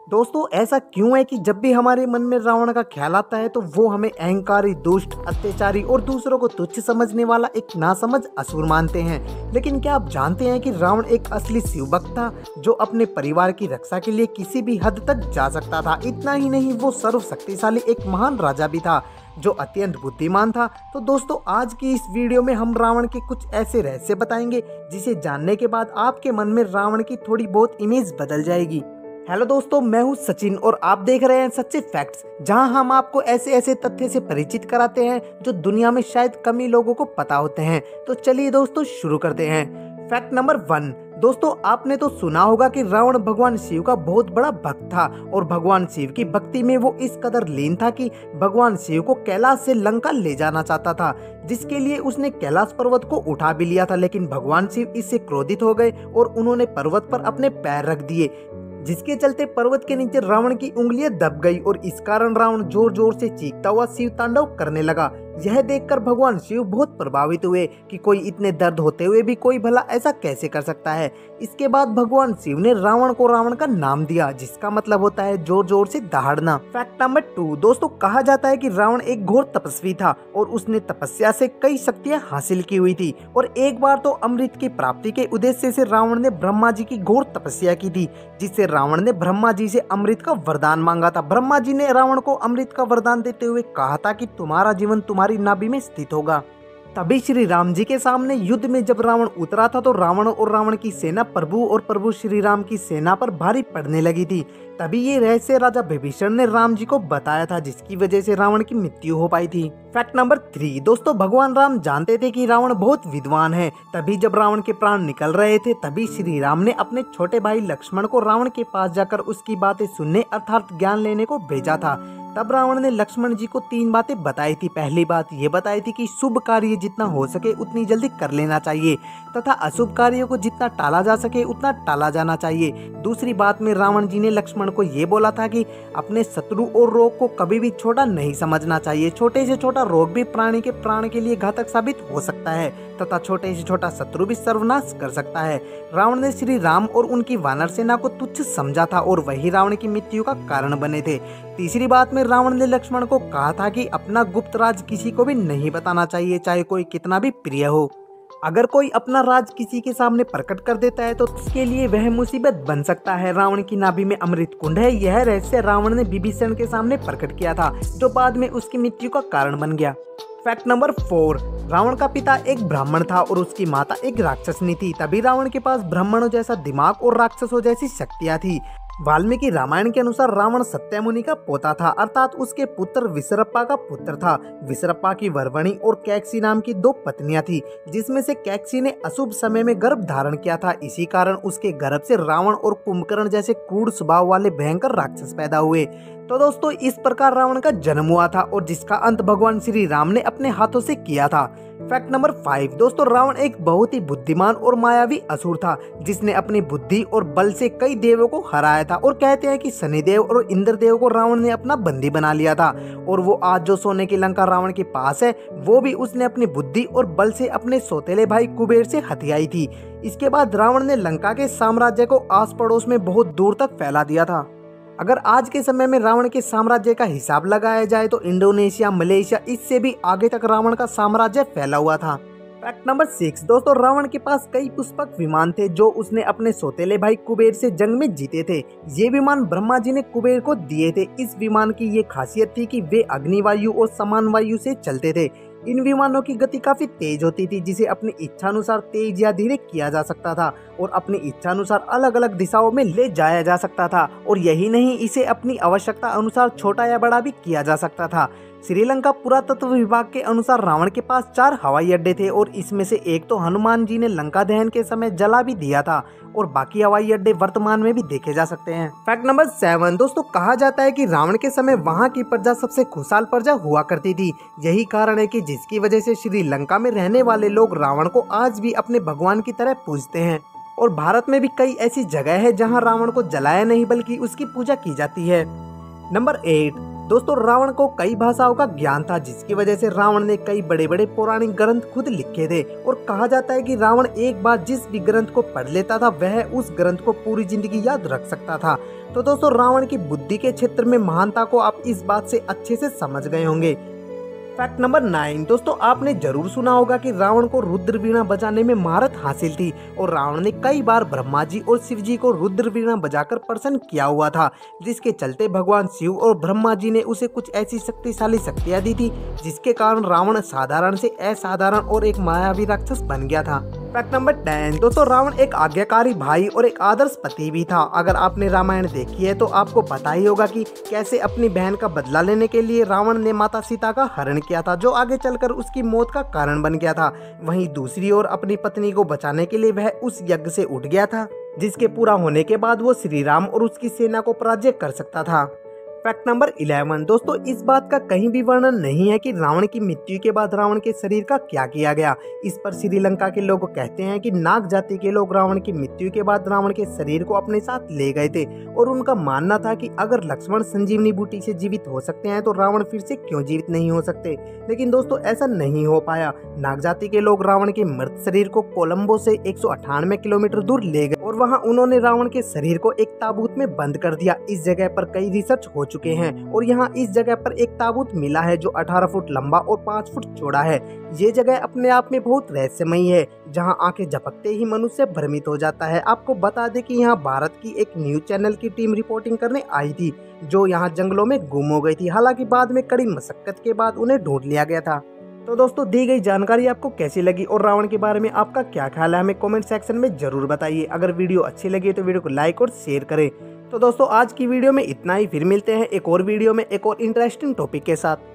दोस्तों ऐसा क्यों है कि जब भी हमारे मन में रावण का ख्याल आता है तो वो हमें अहंकारी, दुष्ट, अत्याचारी और दूसरों को तुच्छ समझने वाला एक नासमझ असुर मानते हैं। लेकिन क्या आप जानते हैं कि रावण एक असली शिव भक्त था जो अपने परिवार की रक्षा के लिए किसी भी हद तक जा सकता था। इतना ही नहीं, वो सर्वशक्तिशाली एक महान राजा भी था जो अत्यंत बुद्धिमान था। तो दोस्तों आज की इस वीडियो में हम रावण के कुछ ऐसे रहस्य बताएंगे जिसे जानने के बाद आपके मन में रावण की थोड़ी बहुत इमेज बदल जाएगी। हेलो दोस्तों, मैं हूं सचिन और आप देख रहे हैं सच्चे फैक्ट्स, जहां हम आपको ऐसे ऐसे तथ्य से परिचित कराते हैं जो दुनिया में शायद कम ही लोगों को पता होते हैं। तो चलिए दोस्तों शुरू करते हैं। Fact number 1। दोस्तों आपने तो सुना होगा कि रावण भगवान शिव का बहुत बड़ा भक्त था और भगवान शिव की भक्ति में वो इस कदर लीन था कि भगवान शिव को कैलाश से लंका ले जाना चाहता था, जिसके लिए उसने कैलाश पर्वत को उठा भी लिया था। लेकिन भगवान शिव इससे क्रोधित हो गए और उन्होंने पर्वत पर अपने पैर रख दिए, जिसके चलते पर्वत के नीचे रावण की उंगलियां दब गई और इस कारण रावण जोर जोर से चीखता हुआ शिव तांडव करने लगा। यह देखकर भगवान शिव बहुत प्रभावित हुए कि कोई इतने दर्द होते हुए भी कोई भला ऐसा कैसे कर सकता है। इसके बाद भगवान शिव ने रावण को रावण का नाम दिया, जिसका मतलब होता है जोर जोर से दहाड़ना। Fact number 2। दोस्तों कहा जाता है कि रावण एक घोर तपस्वी था और उसने तपस्या से कई शक्तियां हासिल की हुई थी और एक बार तो अमृत की प्राप्ति के उद्देश्य से रावण ने ब्रह्मा जी की घोर तपस्या की थी, जिससे रावण ने ब्रह्मा जी से अमृत का वरदान मांगा था। ब्रह्मा जी ने रावण को अमृत का वरदान देते हुए कहा था कि तुम्हारा जीवन तुम्हारी नाभि में स्थित होगा। तभी श्री राम जी के सामने युद्ध में जब रावण उतरा था तो रावण और रावण की सेना प्रभु और प्रभु श्री राम की सेना पर भारी पड़ने लगी थी। तभी ये रहस्य राजा विभीषण ने राम जी को बताया था, जिसकी वजह से रावण की मृत्यु हो पाई थी। Fact number 3। दोस्तों भगवान राम जानते थे कि रावण बहुत विद्वान है। तभी जब रावण के प्राण निकल रहे थे तभी श्री राम ने अपने छोटे भाई लक्ष्मण को रावण के पास जाकर उसकी बातें सुनने अर्थात ज्ञान लेने को भेजा था। तब रावण ने लक्ष्मण जी को 3 बातें बताई थी। पहली बात ये बताई थी कि शुभ कार्य जितना हो सके उतनी जल्दी कर लेना चाहिए तथा अशुभ कार्यों को जितना टाला जा सके उतना टाला जाना चाहिए। दूसरी बात में रावण जी ने लक्ष्मण को ये बोला था कि अपने शत्रु और रोग को कभी भी छोटा नहीं समझना चाहिए। छोटे से छोटा रोग भी प्राणी के प्राण के लिए घातक साबित हो सकता है तथा छोटे से छोटा शत्रु भी सर्वनाश कर सकता है। रावण ने श्री राम और उनकी वानर सेना को तुच्छ समझा था और वही रावण की मृत्यु का कारण बने थे। तीसरी बात में रावण ने लक्ष्मण को कहा था कि अपना गुप्त राज किसी को भी नहीं बताना चाहिए, चाहे कोई कितना भी प्रिय हो। अगर कोई अपना राज किसी के सामने प्रकट कर देता है तो उसके लिए वह मुसीबत बन सकता है। रावण की नाभि में अमृत कुंड है, यह रहस्य रावण ने विभीषण के सामने प्रकट किया था, जो बाद में उसकी मृत्यु का कारण बन गया। Fact number 4। रावण का पिता एक ब्राह्मण था और उसकी माता एक राक्षसनी थी। तभी रावण के पास ब्राह्मणों जैसा दिमाग और राक्षसों जैसी शक्तियां थी। वाल्मीकि रामायण के अनुसार रावण सत्यमुनि का पोता था, अर्थात उसके पुत्र विसरप्पा का पुत्र था। विसरप्पा की वरवणी और कैकसी नाम की 2 पत्नियां थी, जिसमें से कैकसी ने अशुभ समय में गर्भ धारण किया था। इसी कारण उसके गर्भ से रावण और कुंभकर्ण जैसे क्रूर स्वभाव वाले भयंकर राक्षस पैदा हुए। तो दोस्तों इस प्रकार रावण का जन्म हुआ था और जिसका अंत भगवान श्री राम ने अपने हाथों से किया था। Fact number 5। दोस्तों रावण एक बहुत ही बुद्धिमान और मायावी असुर था, जिसने अपनी बुद्धि और बल से कई देवों को हराया था और कहते हैं कि शनिदेव और इंद्रदेव को रावण ने अपना बंदी बना लिया था। और वो आज जो सोने की लंका रावण के पास है वो भी उसने अपनी बुद्धि और बल से अपने सौतेले भाई कुबेर से हथियाई थी। इसके बाद रावण ने लंका के साम्राज्य को आस पड़ोस में बहुत दूर तक फैला दिया था। अगर आज के समय में रावण के साम्राज्य का हिसाब लगाया जाए तो इंडोनेशिया, मलेशिया, इससे भी आगे तक रावण का साम्राज्य फैला हुआ था। Fact number 6। दोस्तों रावण के पास कई पुष्पक विमान थे जो उसने अपने सौतेले भाई कुबेर से जंग में जीते थे। ये विमान ब्रह्मा जी ने कुबेर को दिए थे। इस विमान की ये खासियत थी कि वे अग्निवायु और समान वायु से चलते थे। इन विमानों की गति काफी तेज होती थी, जिसे अपनी इच्छानुसार तेज या धीरे किया जा सकता था और अपनी इच्छानुसार अलग अलग दिशाओं में ले जाया जा सकता था। और यही नहीं, इसे अपनी आवश्यकता अनुसार छोटा या बड़ा भी किया जा सकता था। श्रीलंका पुरातत्व विभाग के अनुसार रावण के पास 4 हवाई अड्डे थे और इसमें से एक तो हनुमान जी ने लंका दहन के समय जला भी दिया था और बाकी हवाई अड्डे वर्तमान में भी देखे जा सकते हैं। Fact number 7। दोस्तों कहा जाता है कि रावण के समय वहां की प्रजा सबसे खुशहाल प्रजा हुआ करती थी। यही कारण है कि जिसकी वजह से श्रीलंका में रहने वाले लोग रावण को आज भी अपने भगवान की तरह पूजते हैं। और भारत में भी कई ऐसी जगह है जहाँ रावण को जलाया नहीं बल्कि उसकी पूजा की जाती है। नंबर 8। दोस्तों रावण को कई भाषाओं का ज्ञान था, जिसकी वजह से रावण ने कई बड़े बड़े पौराणिक ग्रंथ खुद लिखे थे और कहा जाता है कि रावण एक बार जिस भी ग्रंथ को पढ़ लेता था वह उस ग्रंथ को पूरी जिंदगी याद रख सकता था। तो दोस्तों रावण की बुद्धि के क्षेत्र में महानता को आप इस बात से अच्छे से समझ गए होंगे। फैक्ट नंबर 9 दोस्तों, आपने जरूर सुना होगा कि रावण को रुद्र वीणा बजाने में महारत हासिल थी और रावण ने कई बार ब्रह्मा जी और शिव जी को रुद्र वीणा बजाकर प्रसन्न किया हुआ था, जिसके चलते भगवान शिव और ब्रह्मा जी ने उसे कुछ ऐसी शक्तिशाली शक्तियां दी थी जिसके कारण रावण साधारण से असाधारण और एक मायावी राक्षस बन गया था। फैक्ट नंबर 10 दोस्तों, रावण एक आज्ञाकारी भाई और एक आदर्श पति भी था। अगर आपने रामायण देखी है तो आपको पता ही होगा कि कैसे अपनी बहन का बदला लेने के लिए रावण ने माता सीता का हरण किया था, जो आगे चलकर उसकी मौत का कारण बन गया था। वहीं दूसरी ओर अपनी पत्नी को बचाने के लिए वह उस यज्ञ से उठ गया था, जिसके पूरा होने के बाद वो श्री राम और उसकी सेना को पराजय कर सकता था। फैक्ट नंबर 11 दोस्तों, इस बात का कहीं भी वर्णन नहीं है कि रावण की मृत्यु के बाद रावण के शरीर का क्या किया गया। इस पर श्रीलंका के लोग कहते हैं कि नाग जाति के लोग रावण की मृत्यु के बाद रावण के शरीर को अपने साथ ले गए थे और उनका मानना था कि अगर लक्ष्मण संजीवनी बूटी से जीवित हो सकते हैं तो रावण फिर से क्यों जीवित नहीं हो सकते। लेकिन दोस्तों ऐसा नहीं हो पाया। नाग जाति के लोग रावण के मृत शरीर को कोलंबो से 198 किलोमीटर दूर ले गए और वहाँ उन्होंने रावण के शरीर को एक ताबूत में बंद कर दिया। इस जगह पर कई रिसर्च हो चुके हैं और यहाँ इस जगह पर एक ताबूत मिला है जो 18 फुट लंबा और 5 फुट चौड़ा है। ये जगह अपने आप में बहुत रहस्यमयी है, जहाँ आंखें झपकते ही मनुष्य भ्रमित हो जाता है। आपको बता दें कि यहाँ भारत की एक न्यूज चैनल की टीम रिपोर्टिंग करने आई थी, जो यहाँ जंगलों में गुम हो गई थी। हालांकि बाद में कड़ी मशक्कत के बाद उन्हें ढूंढ लिया गया था। तो दोस्तों दी गई जानकारी आपको कैसी लगी और रावण के बारे में आपका क्या ख्याल है, हमें कमेंट सेक्शन में जरूर बताइए। अगर वीडियो अच्छी लगी तो वीडियो को लाइक और शेयर करें। तो दोस्तों आज की वीडियो में इतना ही, फिर मिलते हैं एक और वीडियो में एक और इंटरेस्टिंग टॉपिक के साथ।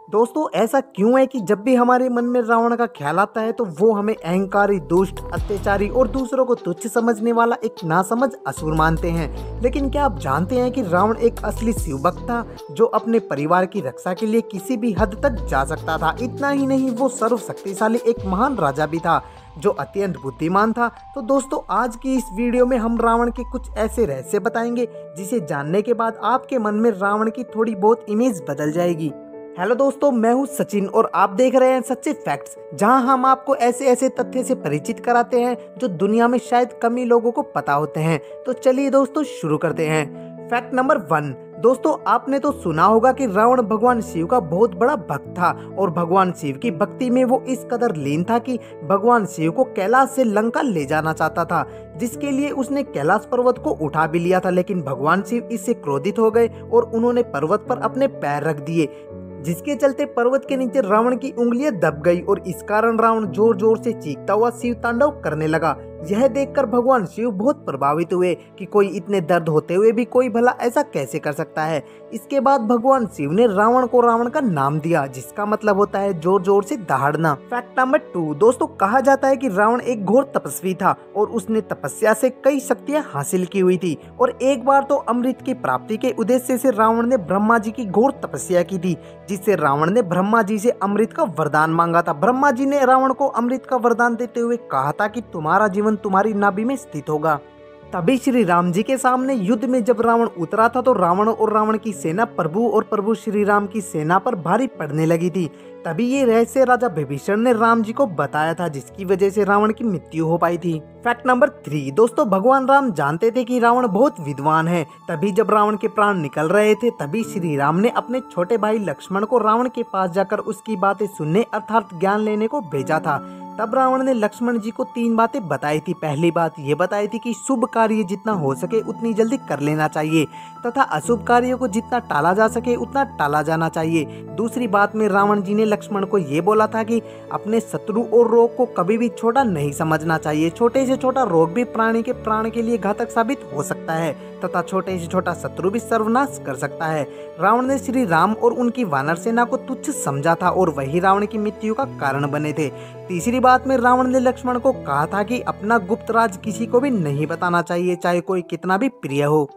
दोस्तों ऐसा क्यों है कि जब भी हमारे मन में रावण का ख्याल आता है तो वो हमें अहंकारी, दुष्ट, अत्याचारी और दूसरों को तुच्छ समझने वाला एक नासमझ असुर मानते हैं। लेकिन क्या आप जानते हैं कि रावण एक असली शिव भक्त था, जो अपने परिवार की रक्षा के लिए किसी भी हद तक जा सकता था। इतना ही नहीं, वो सर्वशक्तिशाली एक महान राजा भी था जो अत्यंत बुद्धिमान था। तो दोस्तों आज की इस वीडियो में हम रावण के कुछ ऐसे रहस्य बताएंगे जिसे जानने के बाद आपके मन में रावण की थोड़ी बहुत इमेज बदल जाएगी। हेलो दोस्तों, मैं हूं सचिन और आप देख रहे हैं सच्चे फैक्ट्स, जहां हम आपको ऐसे ऐसे तथ्य से परिचित कराते हैं जो दुनिया में शायद कम ही लोगों को पता होते हैं। तो चलिए दोस्तों शुरू करते हैं। फैक्ट नंबर 1 दोस्तों, आपने तो सुना होगा कि रावण भगवान शिव का बहुत बड़ा भक्त था और भगवान शिव की भक्ति में वो इस कदर लीन था कि भगवान शिव को कैलाश से लंका ले जाना चाहता था, जिसके लिए उसने कैलाश पर्वत को उठा भी लिया था। लेकिन भगवान शिव इससे क्रोधित हो गए और उन्होंने पर्वत पर अपने पैर रख दिए, जिसके चलते पर्वत के नीचे रावण की उंगलियां दब गई और इस कारण रावण जोर जोर से चीखता हुआ शिव तांडव करने लगा। यह देखकर भगवान शिव बहुत प्रभावित हुए कि कोई इतने दर्द होते हुए भी कोई भला ऐसा कैसे कर सकता है। इसके बाद भगवान शिव ने रावण को रावण का नाम दिया, जिसका मतलब होता है जोर जोर से दहाड़ना। फैक्ट नंबर 2 दोस्तों, कहा जाता है कि रावण एक घोर तपस्वी था और उसने तपस्या से कई शक्तियां हासिल की हुई थी। और एक बार तो अमृत की प्राप्ति के उद्देश्य से रावण ने ब्रह्मा जी की घोर तपस्या की थी, जिससे रावण ने ब्रह्मा जी से अमृत का वरदान मांगा था। ब्रह्मा जी ने रावण को अमृत का वरदान देते हुए कहा था कि तुम्हारा जीवन तुम्हारी नाभि में स्थित होगा। तभी श्री राम जी के सामने युद्ध में जब रावण उतरा था तो रावण और रावण की सेना प्रभु और प्रभु श्री राम की सेना पर भारी पड़ने लगी थी। तभी ये रहस्य राजा विभीषण ने राम जी को बताया था, जिसकी वजह से रावण की मृत्यु हो पाई थी। फैक्ट नंबर 3 दोस्तों, भगवान राम जानते थे कि रावण बहुत विद्वान है। तभी जब रावण के प्राण निकल रहे थे तभी श्री राम ने अपने छोटे भाई लक्ष्मण को रावण के पास जाकर उसकी बातें सुनने अर्थात ज्ञान लेने को भेजा था। तब रावण ने लक्ष्मण जी को 3 बातें बताई थी। पहली बात ये बताई थी कि शुभ कार्य जितना हो सके उतनी जल्दी कर लेना चाहिए तथा अशुभ कार्यों को जितना टाला जा सके उतना टाला जाना चाहिए। दूसरी बात में रावण जी ने लक्ष्मण को ये बोला था कि अपने शत्रु और रोग को कभी भी छोटा नहीं समझना चाहिए। छोटे से छोटा रोग भी प्राणी के प्राण के लिए घातक साबित हो सकता है तथा छोटे से छोटा शत्रु भी सर्वनाश कर सकता है। रावण ने श्री राम और उनकी वानर सेना को तुच्छ समझा था और वही रावण की मृत्यु का कारण बने थे। तीसरी बात में रावण ने लक्ष्मण को कहा था कि अपना गुप्त राज किसी को भी नहीं बताना चाहिए, चाहे कोई कितना भी प्रिय हो।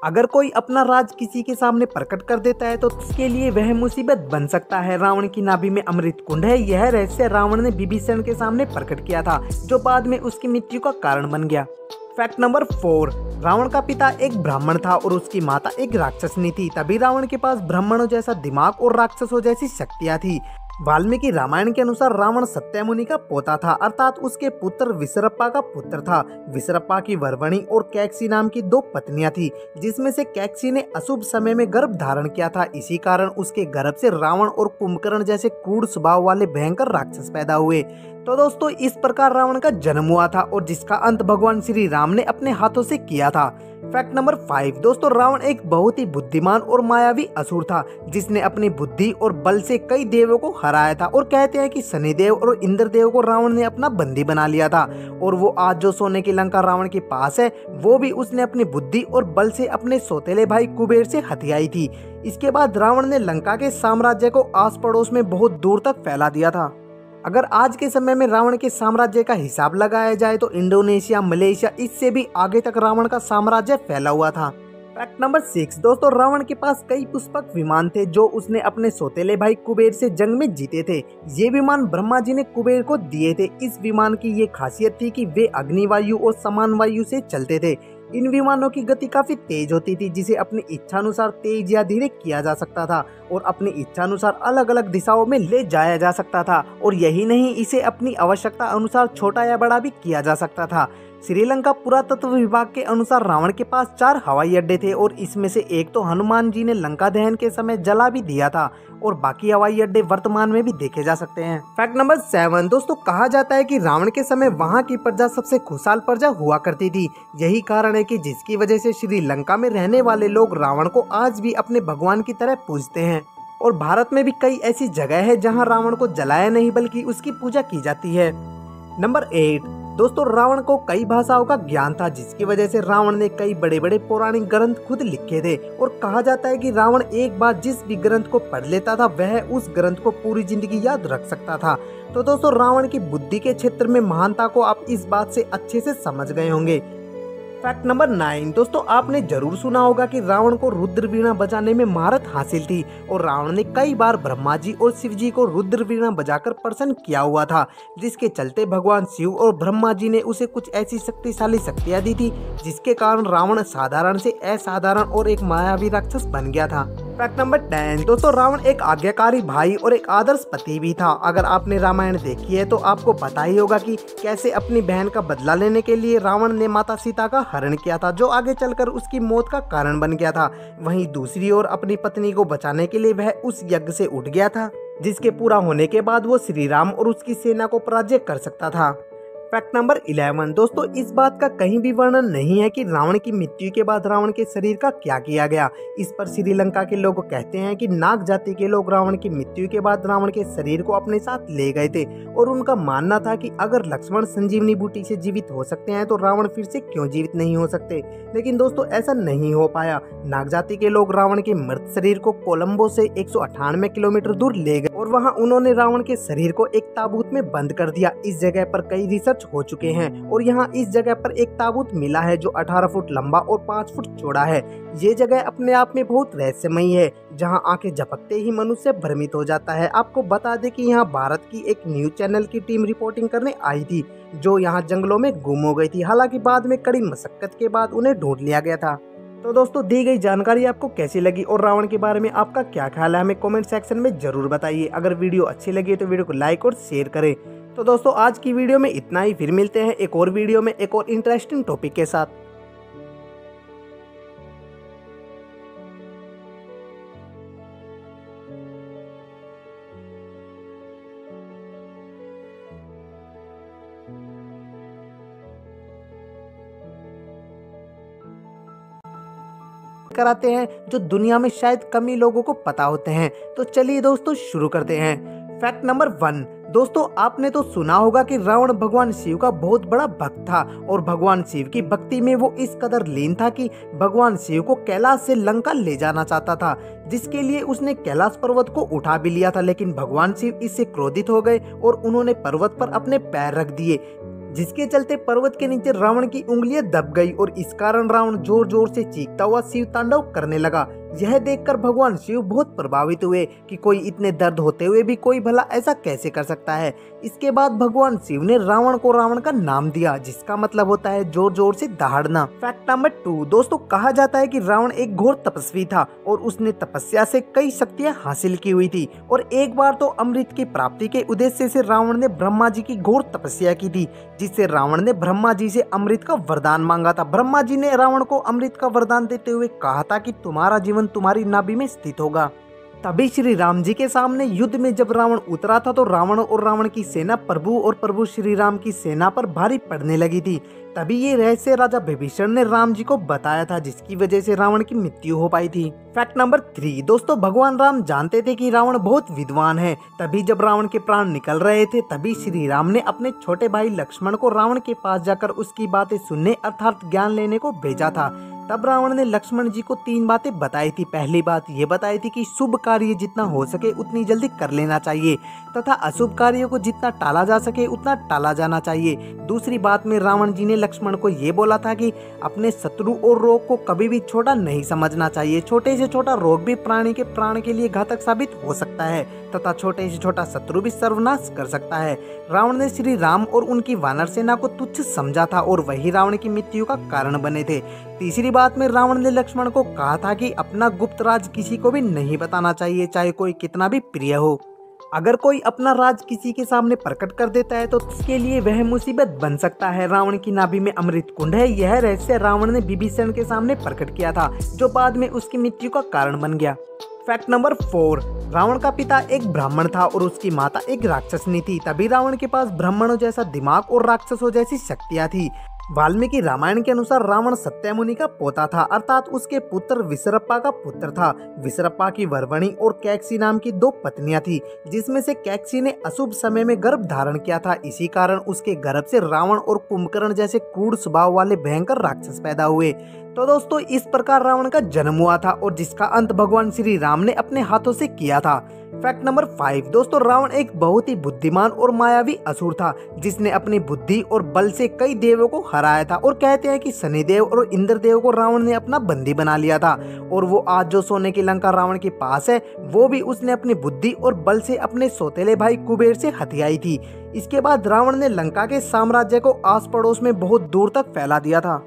अगर कोई अपना राज किसी के सामने प्रकट कर देता है तो उसके लिए वह मुसीबत बन सकता है। रावण की नाभि में अमृत कुंड है, यह रहस्य रावण ने विभीषण के सामने प्रकट किया था, जो बाद में उसकी मृत्यु का कारण बन गया। फैक्ट नंबर 4 रावण का पिता एक ब्राह्मण था और उसकी माता एक राक्षसनी थी। तभी रावण के पास ब्राह्मणों जैसा दिमाग और राक्षसों जैसी शक्तियां थी। वाल्मीकि रामायण के अनुसार रावण सत्यमुनि का पोता था, अर्थात उसके पुत्र विसरप्पा का पुत्र था। विसरप्पा की वरवणी और कैकसी नाम की 2 पत्नियां थी, जिसमें से कैकसी ने अशुभ समय में गर्भ धारण किया था। इसी कारण उसके गर्भ से रावण और कुंभकर्ण जैसे क्रूर स्वभाव वाले भयंकर राक्षस पैदा हुए। तो दोस्तों, इस प्रकार रावण का जन्म हुआ था और जिसका अंत भगवान श्री राम ने अपने हाथों से किया था। फैक्ट नंबर 5 दोस्तों, रावण एक बहुत ही बुद्धिमान और मायावी असुर था, जिसने अपनी बुद्धि और बल से कई देवों को हराया था। और कहते हैं कि शनिदेव और इंद्रदेव को रावण ने अपना बंदी बना लिया था। और वो आज जो सोने की लंका रावण के पास है, वो भी उसने अपनी बुद्धि और बल से अपने सौतेले भाई कुबेर से हथियाई थी। इसके बाद रावण ने लंका के साम्राज्य को आस पड़ोस में बहुत दूर तक फैला दिया था। अगर आज के समय में रावण के साम्राज्य का हिसाब लगाया जाए तो इंडोनेशिया, मलेशिया, इससे भी आगे तक रावण का साम्राज्य फैला हुआ था। फैक्ट नंबर 6 दोस्तों, रावण के पास कई पुष्पक विमान थे जो उसने अपने सौतेले भाई कुबेर से जंग में जीते थे। ये विमान ब्रह्मा जी ने कुबेर को दिए थे। इस विमान की ये खासियत थी कि वे अग्निवायु और समान वायु से चलते थे। इन विमानों की गति काफी तेज होती थी, जिसे अपनी इच्छानुसार तेज या धीरे किया जा सकता था और अपनी इच्छानुसार अलग अलग दिशाओं में ले जाया जा सकता था। और यही नहीं, इसे अपनी आवश्यकता अनुसार छोटा या बड़ा भी किया जा सकता था। श्रीलंका पुरातत्व विभाग के अनुसार रावण के पास 4 हवाई अड्डे थे और इसमें से एक तो हनुमान जी ने लंका दहन के समय जला भी दिया था और बाकी हवाई अड्डे वर्तमान में भी देखे जा सकते हैं। फैक्ट नंबर 7 दोस्तों, कहा जाता है कि रावण के समय वहां की प्रजा सबसे खुशहाल प्रजा हुआ करती थी। यही कारण है कि जिसकी वजह से श्रीलंका में रहने वाले लोग रावण को आज भी अपने भगवान की तरह पूजते हैं। और भारत में भी कई ऐसी जगह है जहाँ रावण को जलाया नहीं बल्कि उसकी पूजा की जाती है। नंबर 8 दोस्तों, रावण को कई भाषाओं का ज्ञान था, जिसकी वजह से रावण ने कई बड़े बड़े पौराणिक ग्रंथ खुद लिखे थे। और कहा जाता है कि रावण एक बार जिस भी ग्रंथ को पढ़ लेता था वह उस ग्रंथ को पूरी जिंदगी याद रख सकता था। तो दोस्तों, रावण की बुद्धि के क्षेत्र में महानता को आप इस बात से अच्छे से समझ गए होंगे। फैक्ट नंबर 9 दोस्तों, आपने जरूर सुना होगा कि रावण को रुद्र वीणा बजाने में महारत हासिल थी और रावण ने कई बार ब्रह्मा जी और शिव जी को रुद्र वीणा बजाकर प्रसन्न किया हुआ था, जिसके चलते भगवान शिव और ब्रह्मा जी ने उसे कुछ ऐसी शक्तिशाली शक्तियां दी थी जिसके कारण रावण साधारण से असाधारण और एक मायावी राक्षस बन गया था। फैक्ट नंबर 10 दोस्तों, रावण एक आज्ञाकारी भाई और एक आदर्श पति भी था। अगर आपने रामायण देखी है तो आपको पता ही होगा कि कैसे अपनी बहन का बदला लेने के लिए रावण ने माता सीता का हरण किया था, जो आगे चलकर उसकी मौत का कारण बन गया था। वहीं दूसरी ओर अपनी पत्नी को बचाने के लिए वह उस यज्ञ से उठ गया था, जिसके पूरा होने के बाद वो श्री राम और उसकी सेना को पराजय कर सकता था। फैक्ट नंबर 11 दोस्तों, इस बात का कहीं भी वर्णन नहीं है कि रावण की मृत्यु के बाद रावण के शरीर का क्या किया गया। इस पर श्रीलंका के लोग कहते हैं कि नाग जाति के लोग रावण की मृत्यु के बाद रावण के शरीर को अपने साथ ले गए थे और उनका मानना था कि अगर लक्ष्मण संजीवनी बूटी से जीवित हो सकते हैं तो रावण फिर से क्यों जीवित नहीं हो सकते। लेकिन दोस्तों ऐसा नहीं हो पाया। नाग जाति के लोग रावण के मृत शरीर को कोलंबो से 198 किलोमीटर दूर ले गए और वहां उन्होंने रावण के शरीर को एक ताबूत में बंद कर दिया। इस जगह पर कई रिसर्च हो चुके हैं और यहाँ इस जगह पर एक ताबूत मिला है जो 18 फुट लंबा और 5 फुट चौड़ा है। ये जगह अपने आप में बहुत रहस्यमयी है, जहाँ आंखें झपकते ही मनुष्य भ्रमित हो जाता है। आपको बता दें कि यहाँ भारत की एक न्यूज चैनल की टीम रिपोर्टिंग करने आई थी जो यहाँ जंगलों में गुम हो गई थी। हालांकि बाद में कड़ी मशक्कत के बाद उन्हें ढूंढ लिया गया था। तो दोस्तों दी गई जानकारी आपको कैसी लगी और रावण के बारे में आपका क्या ख्याल है, हमें कमेंट सेक्शन में जरूर बताइए। अगर वीडियो अच्छी लगी तो वीडियो को लाइक और शेयर करें। तो दोस्तों आज की वीडियो में इतना ही, फिर मिलते हैं एक और वीडियो में एक और इंटरेस्टिंग टॉपिक के साथ। कराते हैं जो दुनिया में शायद कम ही लोगों को पता होते हैं। तो चलिए दोस्तों शुरू करते हैं। फैक्ट नंबर 1 दोस्तों, आपने तो सुना होगा कि रावण भगवान शिव का बहुत बड़ा भक्त था और भगवान शिव की भक्ति में वो इस कदर लीन था कि भगवान शिव को कैलाश से लंका ले जाना चाहता था, जिसके लिए उसने कैलाश पर्वत को उठा भी लिया था। लेकिन भगवान शिव इससे क्रोधित हो गए और उन्होंने पर्वत पर अपने पैर रख दिए, जिसके चलते पर्वत के नीचे रावण की उंगलियां दब गई और इस कारण रावण जोर जोर से चीखता हुआ शिव तांडव करने लगा। यह देखकर भगवान शिव बहुत प्रभावित हुए कि कोई इतने दर्द होते हुए भी कोई भला ऐसा कैसे कर सकता है। इसके बाद भगवान शिव ने रावण को रावण का नाम दिया, जिसका मतलब होता है जोर जोर से दहाड़ना। फैक्ट नंबर 2 दोस्तों, कहा जाता है कि रावण एक घोर तपस्वी था और उसने तपस्या से कई शक्तियां हासिल की हुई थी और एक बार तो अमृत की प्राप्ति के उद्देश्य से रावण ने ब्रह्मा जी की घोर तपस्या की थी, जिससे रावण ने ब्रह्मा जी से अमृत का वरदान मांगा था। ब्रह्मा जी ने रावण को अमृत का वरदान देते हुए कहा था कि तुम्हारा जीवन तुम्हारी नाभि में स्थित होगा। तभी श्री राम जी के सामने युद्ध में जब रावण उतरा था तो रावण और रावण की सेना प्रभु और प्रभु श्री राम की सेना पर भारी पड़ने लगी थी। तभी ये रहस्य राजा विभीषण ने राम जी को बताया था, जिसकी वजह से रावण की मृत्यु हो पाई थी। फैक्ट नंबर 3 दोस्तों, भगवान राम जानते थे कि रावण बहुत विद्वान है। तभी जब रावण के प्राण निकल रहे थे तभी श्री राम ने अपने छोटे भाई लक्ष्मण को रावण के पास जाकर उसकी बातें सुनने अर्थात ज्ञान लेने को भेजा था। तब रावण ने लक्ष्मण जी को 3 बातें बताई थी। पहली बात ये बताई थी कि शुभ कार्य जितना हो सके उतनी जल्दी कर लेना चाहिए तथा अशुभ कार्यों को जितना टाला जा सके उतना टाला जाना चाहिए। दूसरी बात में रावण जी ने लक्ष्मण को ये बोला था कि अपने शत्रु और रोग को कभी भी छोटा नहीं समझना चाहिए। छोटे से छोटा रोग भी प्राणी के प्राण के लिए घातक साबित हो सकता है तथा छोटे से छोटा शत्रु भी सर्वनाश कर सकता है। रावण ने श्री राम और उनकी वानर सेना को तुच्छ समझा था और वही रावण की मृत्यु का कारण बने थे। तीसरी बात में रावण ने लक्ष्मण को कहा था कि अपना गुप्त राज किसी को भी नहीं बताना चाहिए, चाहे कोई कितना भी प्रिय हो। अगर कोई अपना राज किसी के सामने प्रकट कर देता है तो उसके लिए वह मुसीबत बन सकता है। रावण की नाभि में अमृत कुंड है, यह रहस्य रावण ने विभीषण के सामने प्रकट किया था, जो बाद में उसकी मृत्यु का कारण बन गया। फैक्ट नंबर 4 रावण का पिता एक ब्राह्मण था और उसकी माता एक राक्षसनी थी। तभी रावण के पास ब्राह्मणों जैसा दिमाग और राक्षसों जैसी शक्तियां थी। वाल्मीकि रामायण के अनुसार रावण सत्यमुनि का पोता था, अर्थात उसके पुत्र विसरप्पा का पुत्र था। विसरप्पा की वरवणी और कैकसी नाम की 2 पत्नियां थी, जिसमें से कैकसी ने अशुभ समय में गर्भ धारण किया था। इसी कारण उसके गर्भ से रावण और कुंभकर्ण जैसे क्रूर स्वभाव वाले भयंकर राक्षस पैदा हुए। तो दोस्तों इस प्रकार रावण का जन्म हुआ था और जिसका अंत भगवान श्री राम ने अपने हाथों से किया था। फैक्ट नंबर 5 दोस्तों, रावण एक बहुत ही बुद्धिमान और मायावी असुर था, जिसने अपनी बुद्धि और बल से कई देवों को हराया था और कहते हैं कि शनिदेव और इंद्रदेव को रावण ने अपना बंदी बना लिया था। और वो आज जो सोने की लंका रावण के पास है वो भी उसने अपनी बुद्धि और बल से अपने सौतेले भाई कुबेर से हथियाई थी। इसके बाद रावण ने लंका के साम्राज्य को आस पड़ोस में बहुत दूर तक फैला दिया था।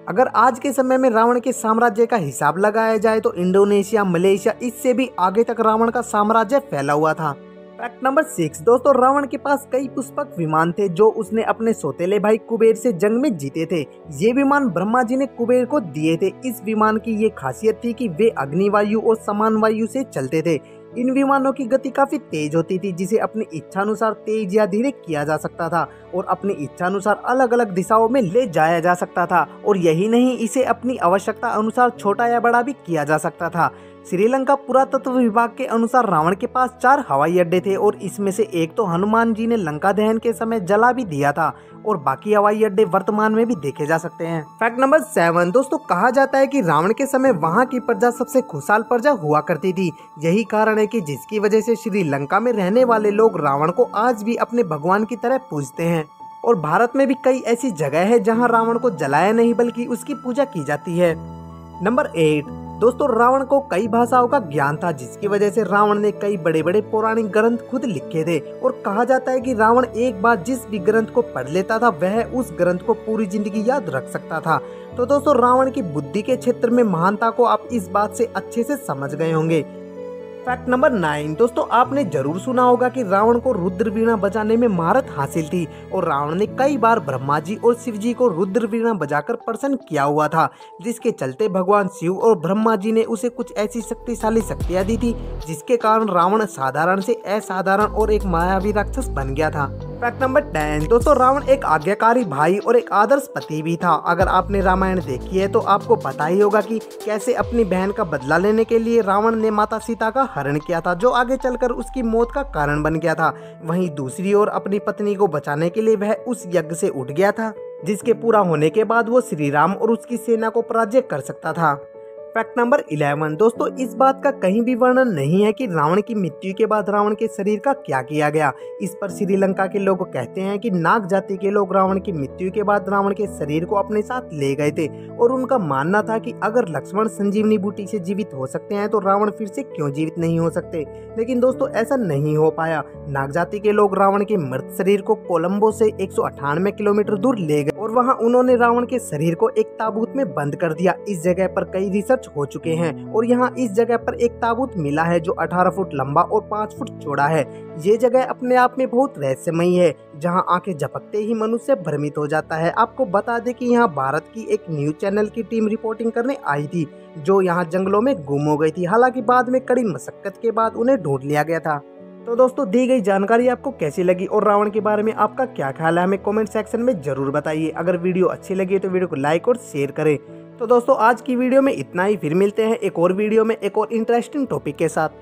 अगर आज के समय में रावण के साम्राज्य का हिसाब लगाया जाए तो इंडोनेशिया, मलेशिया, इससे भी आगे तक रावण का साम्राज्य फैला हुआ था। फैक्ट नंबर 6 दोस्तों, रावण के पास कई पुष्पक विमान थे जो उसने अपने सौतेले भाई कुबेर से जंग में जीते थे। ये विमान ब्रह्मा जी ने कुबेर को दिए थे। इस विमान की ये खासियत थी कि वे अग्निवायु और समान वायु से चलते थे। इन विमानों की गति काफी तेज होती थी, जिसे अपनी इच्छानुसार तेज या धीरे किया जा सकता था और अपनी इच्छानुसार अलग अलग दिशाओं में ले जाया जा सकता था। और यही नहीं, इसे अपनी आवश्यकता अनुसार छोटा या बड़ा भी किया जा सकता था। श्रीलंका पुरातत्व विभाग के अनुसार रावण के पास 4 हवाई अड्डे थे और इसमें से एक तो हनुमान जी ने लंका दहन के समय जला भी दिया था और बाकी हवाई अड्डे वर्तमान में भी देखे जा सकते हैं। फैक्ट नंबर 7 दोस्तों, कहा जाता है कि रावण के समय वहां की प्रजा सबसे खुशहाल प्रजा हुआ करती थी। यही कारण है कि जिसकी वजह से श्रीलंका में रहने वाले लोग रावण को आज भी अपने भगवान की तरह पूजते हैं। और भारत में भी कई ऐसी जगह है जहाँ रावण को जलाया नहीं बल्कि उसकी पूजा की जाती है। नंबर 8 दोस्तों, रावण को कई भाषाओं का ज्ञान था, जिसकी वजह से रावण ने कई बड़े बड़े पौराणिक ग्रंथ खुद लिखे थे। और कहा जाता है कि रावण एक बार जिस भी ग्रंथ को पढ़ लेता था वह उस ग्रंथ को पूरी जिंदगी याद रख सकता था। तो दोस्तों, रावण की बुद्धि के क्षेत्र में महानता को आप इस बात से अच्छे से समझ गए होंगे। फैक्ट नंबर 9 दोस्तों, आपने जरूर सुना होगा कि रावण को रुद्र वीणा बजाने में महारत हासिल थी और रावण ने कई बार ब्रह्मा जी और शिव जी को रुद्र वीणा बजाकर प्रसन्न किया हुआ था, जिसके चलते भगवान शिव और ब्रह्मा जी ने उसे कुछ ऐसी शक्तिशाली शक्तियां दी थी जिसके कारण रावण साधारण से असाधारण और एक मायावी राक्षस बन गया था। फैक्ट नंबर 10 दोस्तों, रावण एक आज्ञाकारी भाई और एक आदर्श पति भी था। अगर आपने रामायण देखी है तो आपको पता ही होगा कि कैसे अपनी बहन का बदला लेने के लिए रावण ने माता सीता का हरण किया था, जो आगे चलकर उसकी मौत का कारण बन गया था। वहीं दूसरी ओर अपनी पत्नी को बचाने के लिए वह उस यज्ञ से उठ गया था, जिसके पूरा होने के बाद वो श्री राम और उसकी सेना को पराजय कर सकता था। फैक्ट नंबर 11 दोस्तों, इस बात का कहीं भी वर्णन नहीं है कि रावण की मृत्यु के बाद रावण के शरीर का क्या किया गया। इस पर श्रीलंका के लोग कहते हैं कि नाग जाति के लोग रावण की मृत्यु के बाद रावण के शरीर को अपने साथ ले गए थे और उनका मानना था कि अगर लक्ष्मण संजीवनी बूटी से जीवित हो सकते हैं तो रावण फिर से क्यों जीवित नहीं हो सकते। लेकिन दोस्तों, ऐसा नहीं हो पाया। नाग जाति के लोग रावण के मृत शरीर को कोलंबो से 198 किलोमीटर दूर ले गए और वहाँ उन्होंने रावण के शरीर को एक ताबूत में बंद कर दिया। इस जगह पर कई रिसर्च हो चुके हैं और यहाँ इस जगह पर एक ताबूत मिला है जो 18 फुट लंबा और 5 फुट चौड़ा है। ये जगह अपने आप में बहुत रहस्यमयी है, जहाँ आंखें झपकते ही मनुष्य भ्रमित हो जाता है। आपको बता दें कि यहाँ भारत की एक न्यूज चैनल की टीम रिपोर्टिंग करने आई थी, जो यहाँ जंगलों में गुम हो गई थी। हालांकि बाद में कड़ी मशक्कत के बाद उन्हें ढूंढ लिया गया था। तो दोस्तों, दी गई जानकारी आपको कैसी लगी और रावण के बारे में आपका क्या ख्याल है, हमें कमेंट सेक्शन में जरूर बताइए। अगर वीडियो अच्छी लगी तो वीडियो को लाइक और शेयर करें। तो दोस्तों, आज की वीडियो में इतना ही। फिर मिलते हैं एक और वीडियो में एक और इंटरेस्टिंग टॉपिक के साथ।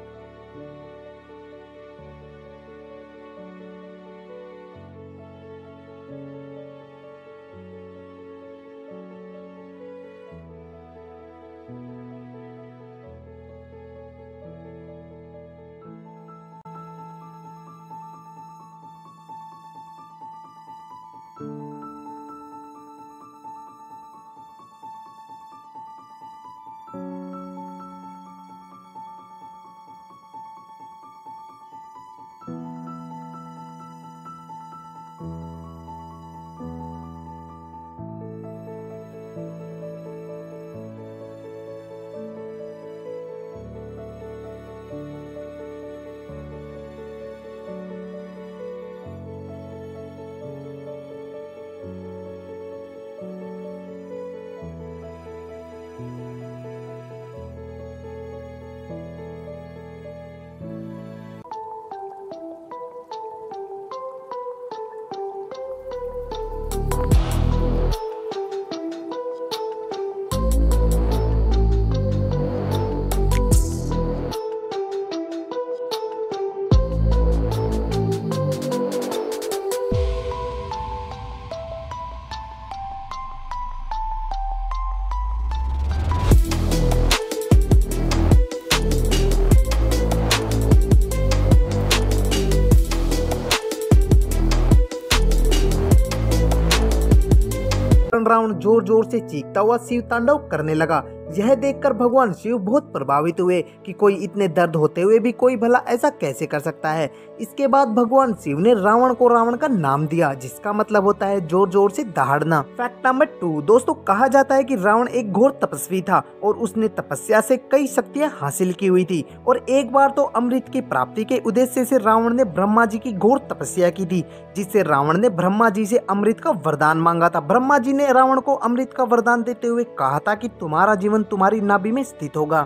रावण जोर जोर से चीखता हुआ शिव तांडव करने लगा। यह देखकर भगवान शिव बहुत प्रभावित हुए कि कोई इतने दर्द होते हुए भी कोई भला ऐसा कैसे कर सकता है। इसके बाद भगवान शिव ने रावण को रावण का नाम दिया, जिसका मतलब होता है जोर जोर से दहाड़ना। फैक्ट नंबर 2 दोस्तों, कहा जाता है कि रावण एक घोर तपस्वी था और उसने तपस्या से कई शक्तियां हासिल की हुई थी। और एक बार तो अमृत की प्राप्ति के उद्देश्य से रावण ने ब्रह्मा जी की घोर तपस्या की थी, जिससे रावण ने ब्रह्मा जी से अमृत का वरदान मांगा था। ब्रह्मा जी ने रावण को अमृत का वरदान देते हुए कहा था कि तुम्हारा जीवन तुम्हारी नाभि में स्थित होगा।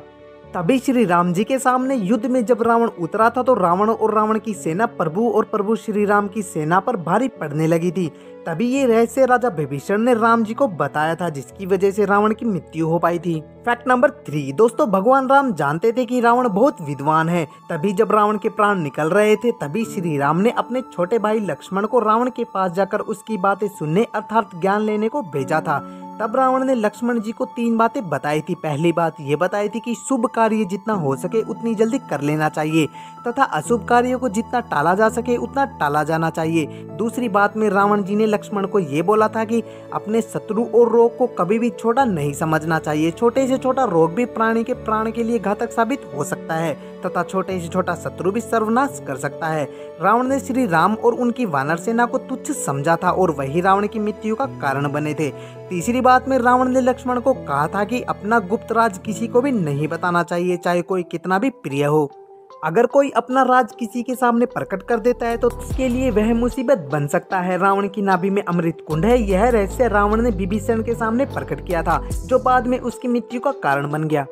तभी श्री राम जी के सामने युद्ध में जब रावण उतरा था तो रावण और रावण की सेना प्रभु और प्रभु श्री राम की सेना पर भारी पड़ने लगी थी। तभी ये रहस्य राजा विभीषण ने राम जी को बताया था, जिसकी वजह से रावण की मृत्यु हो पाई थी। फैक्ट नंबर 3 दोस्तों, भगवान राम जानते थे कि रावण बहुत विद्वान है। तभी जब रावण के प्राण निकल रहे थे तभी श्री राम ने अपने छोटे भाई लक्ष्मण को रावण के पास जाकर उसकी बातें सुनने अर्थात ज्ञान लेने को भेजा था। तब रावण ने लक्ष्मण जी को 3 बातें बताई थी। पहली बात ये बताई थी कि शुभ कार्य जितना हो सके उतनी जल्दी कर लेना चाहिए तथा अशुभ कार्यों को जितना टाला जा सके उतना टाला जाना चाहिए। दूसरी बात में रावण जी ने लक्ष्मण को ये बोला था कि अपने शत्रु और रोग को कभी भी छोटा नहीं समझना चाहिए। छोटे से छोटा रोग भी प्राणी के प्राण के लिए घातक साबित हो सकता है तथा छोटे से छोटा शत्रु भी सर्वनाश कर सकता है। रावण ने श्री राम और उनकी वानर सेना को तुच्छ समझा था और वही रावण की मृत्यु का कारण बने थे। तीसरी बात में रावण ने लक्ष्मण को कहा था कि अपना गुप्त राज किसी को भी नहीं बताना चाहिए, चाहे कोई कितना भी प्रिय हो। अगर कोई अपना राज किसी के सामने प्रकट कर देता है तो उसके लिए वह मुसीबत बन सकता है। रावण की नाभि में अमृत कुंड है, यह रहस्य रावण ने विभीषण के सामने प्रकट किया था, जो बाद में उसकी मृत्यु का कारण बन गया।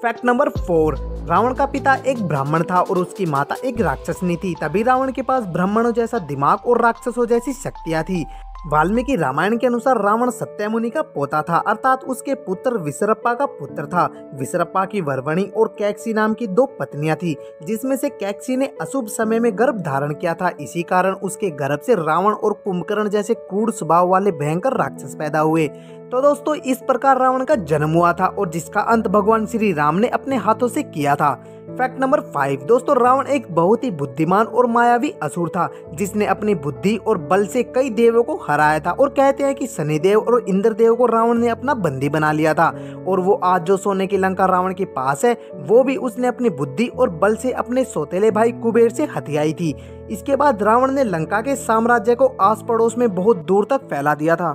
फैक्ट नंबर 4 रावण का पिता एक ब्राह्मण था और उसकी माता एक राक्षसनी थी। तभी रावण के पास ब्राह्मणों जैसा दिमाग और राक्षसों जैसी शक्तियां थी। वाल्मीकि रामायण के अनुसार रावण सत्यमुनि का पोता था, अर्थात उसके पुत्र विसरप्पा का पुत्र था। विसरप्पा की वरवणी और कैकसी नाम की 2 पत्नियां थी, जिसमें से कैकसी ने अशुभ समय में गर्भ धारण किया था। इसी कारण उसके गर्भ से रावण और कुंभकर्ण जैसे क्रूर स्वभाव वाले भयंकर राक्षस पैदा हुए। तो दोस्तों इस प्रकार रावण का जन्म हुआ था और जिसका अंत भगवान श्री राम ने अपने हाथों से किया था। फैक्ट नंबर 5 दोस्तों, रावण एक बहुत ही बुद्धिमान और मायावी असुर था, जिसने अपनी बुद्धि और बल से कई देवों को हराया था। और कहते हैं कि शनिदेव और इंद्रदेव को रावण ने अपना बंदी बना लिया था और वो आज जो सोने की लंका रावण के पास है वो भी उसने अपनी बुद्धि और बल से अपने सौतेले भाई कुबेर से हथियाई थी। इसके बाद रावण ने लंका के साम्राज्य को आस पड़ोस में बहुत दूर तक फैला दिया था।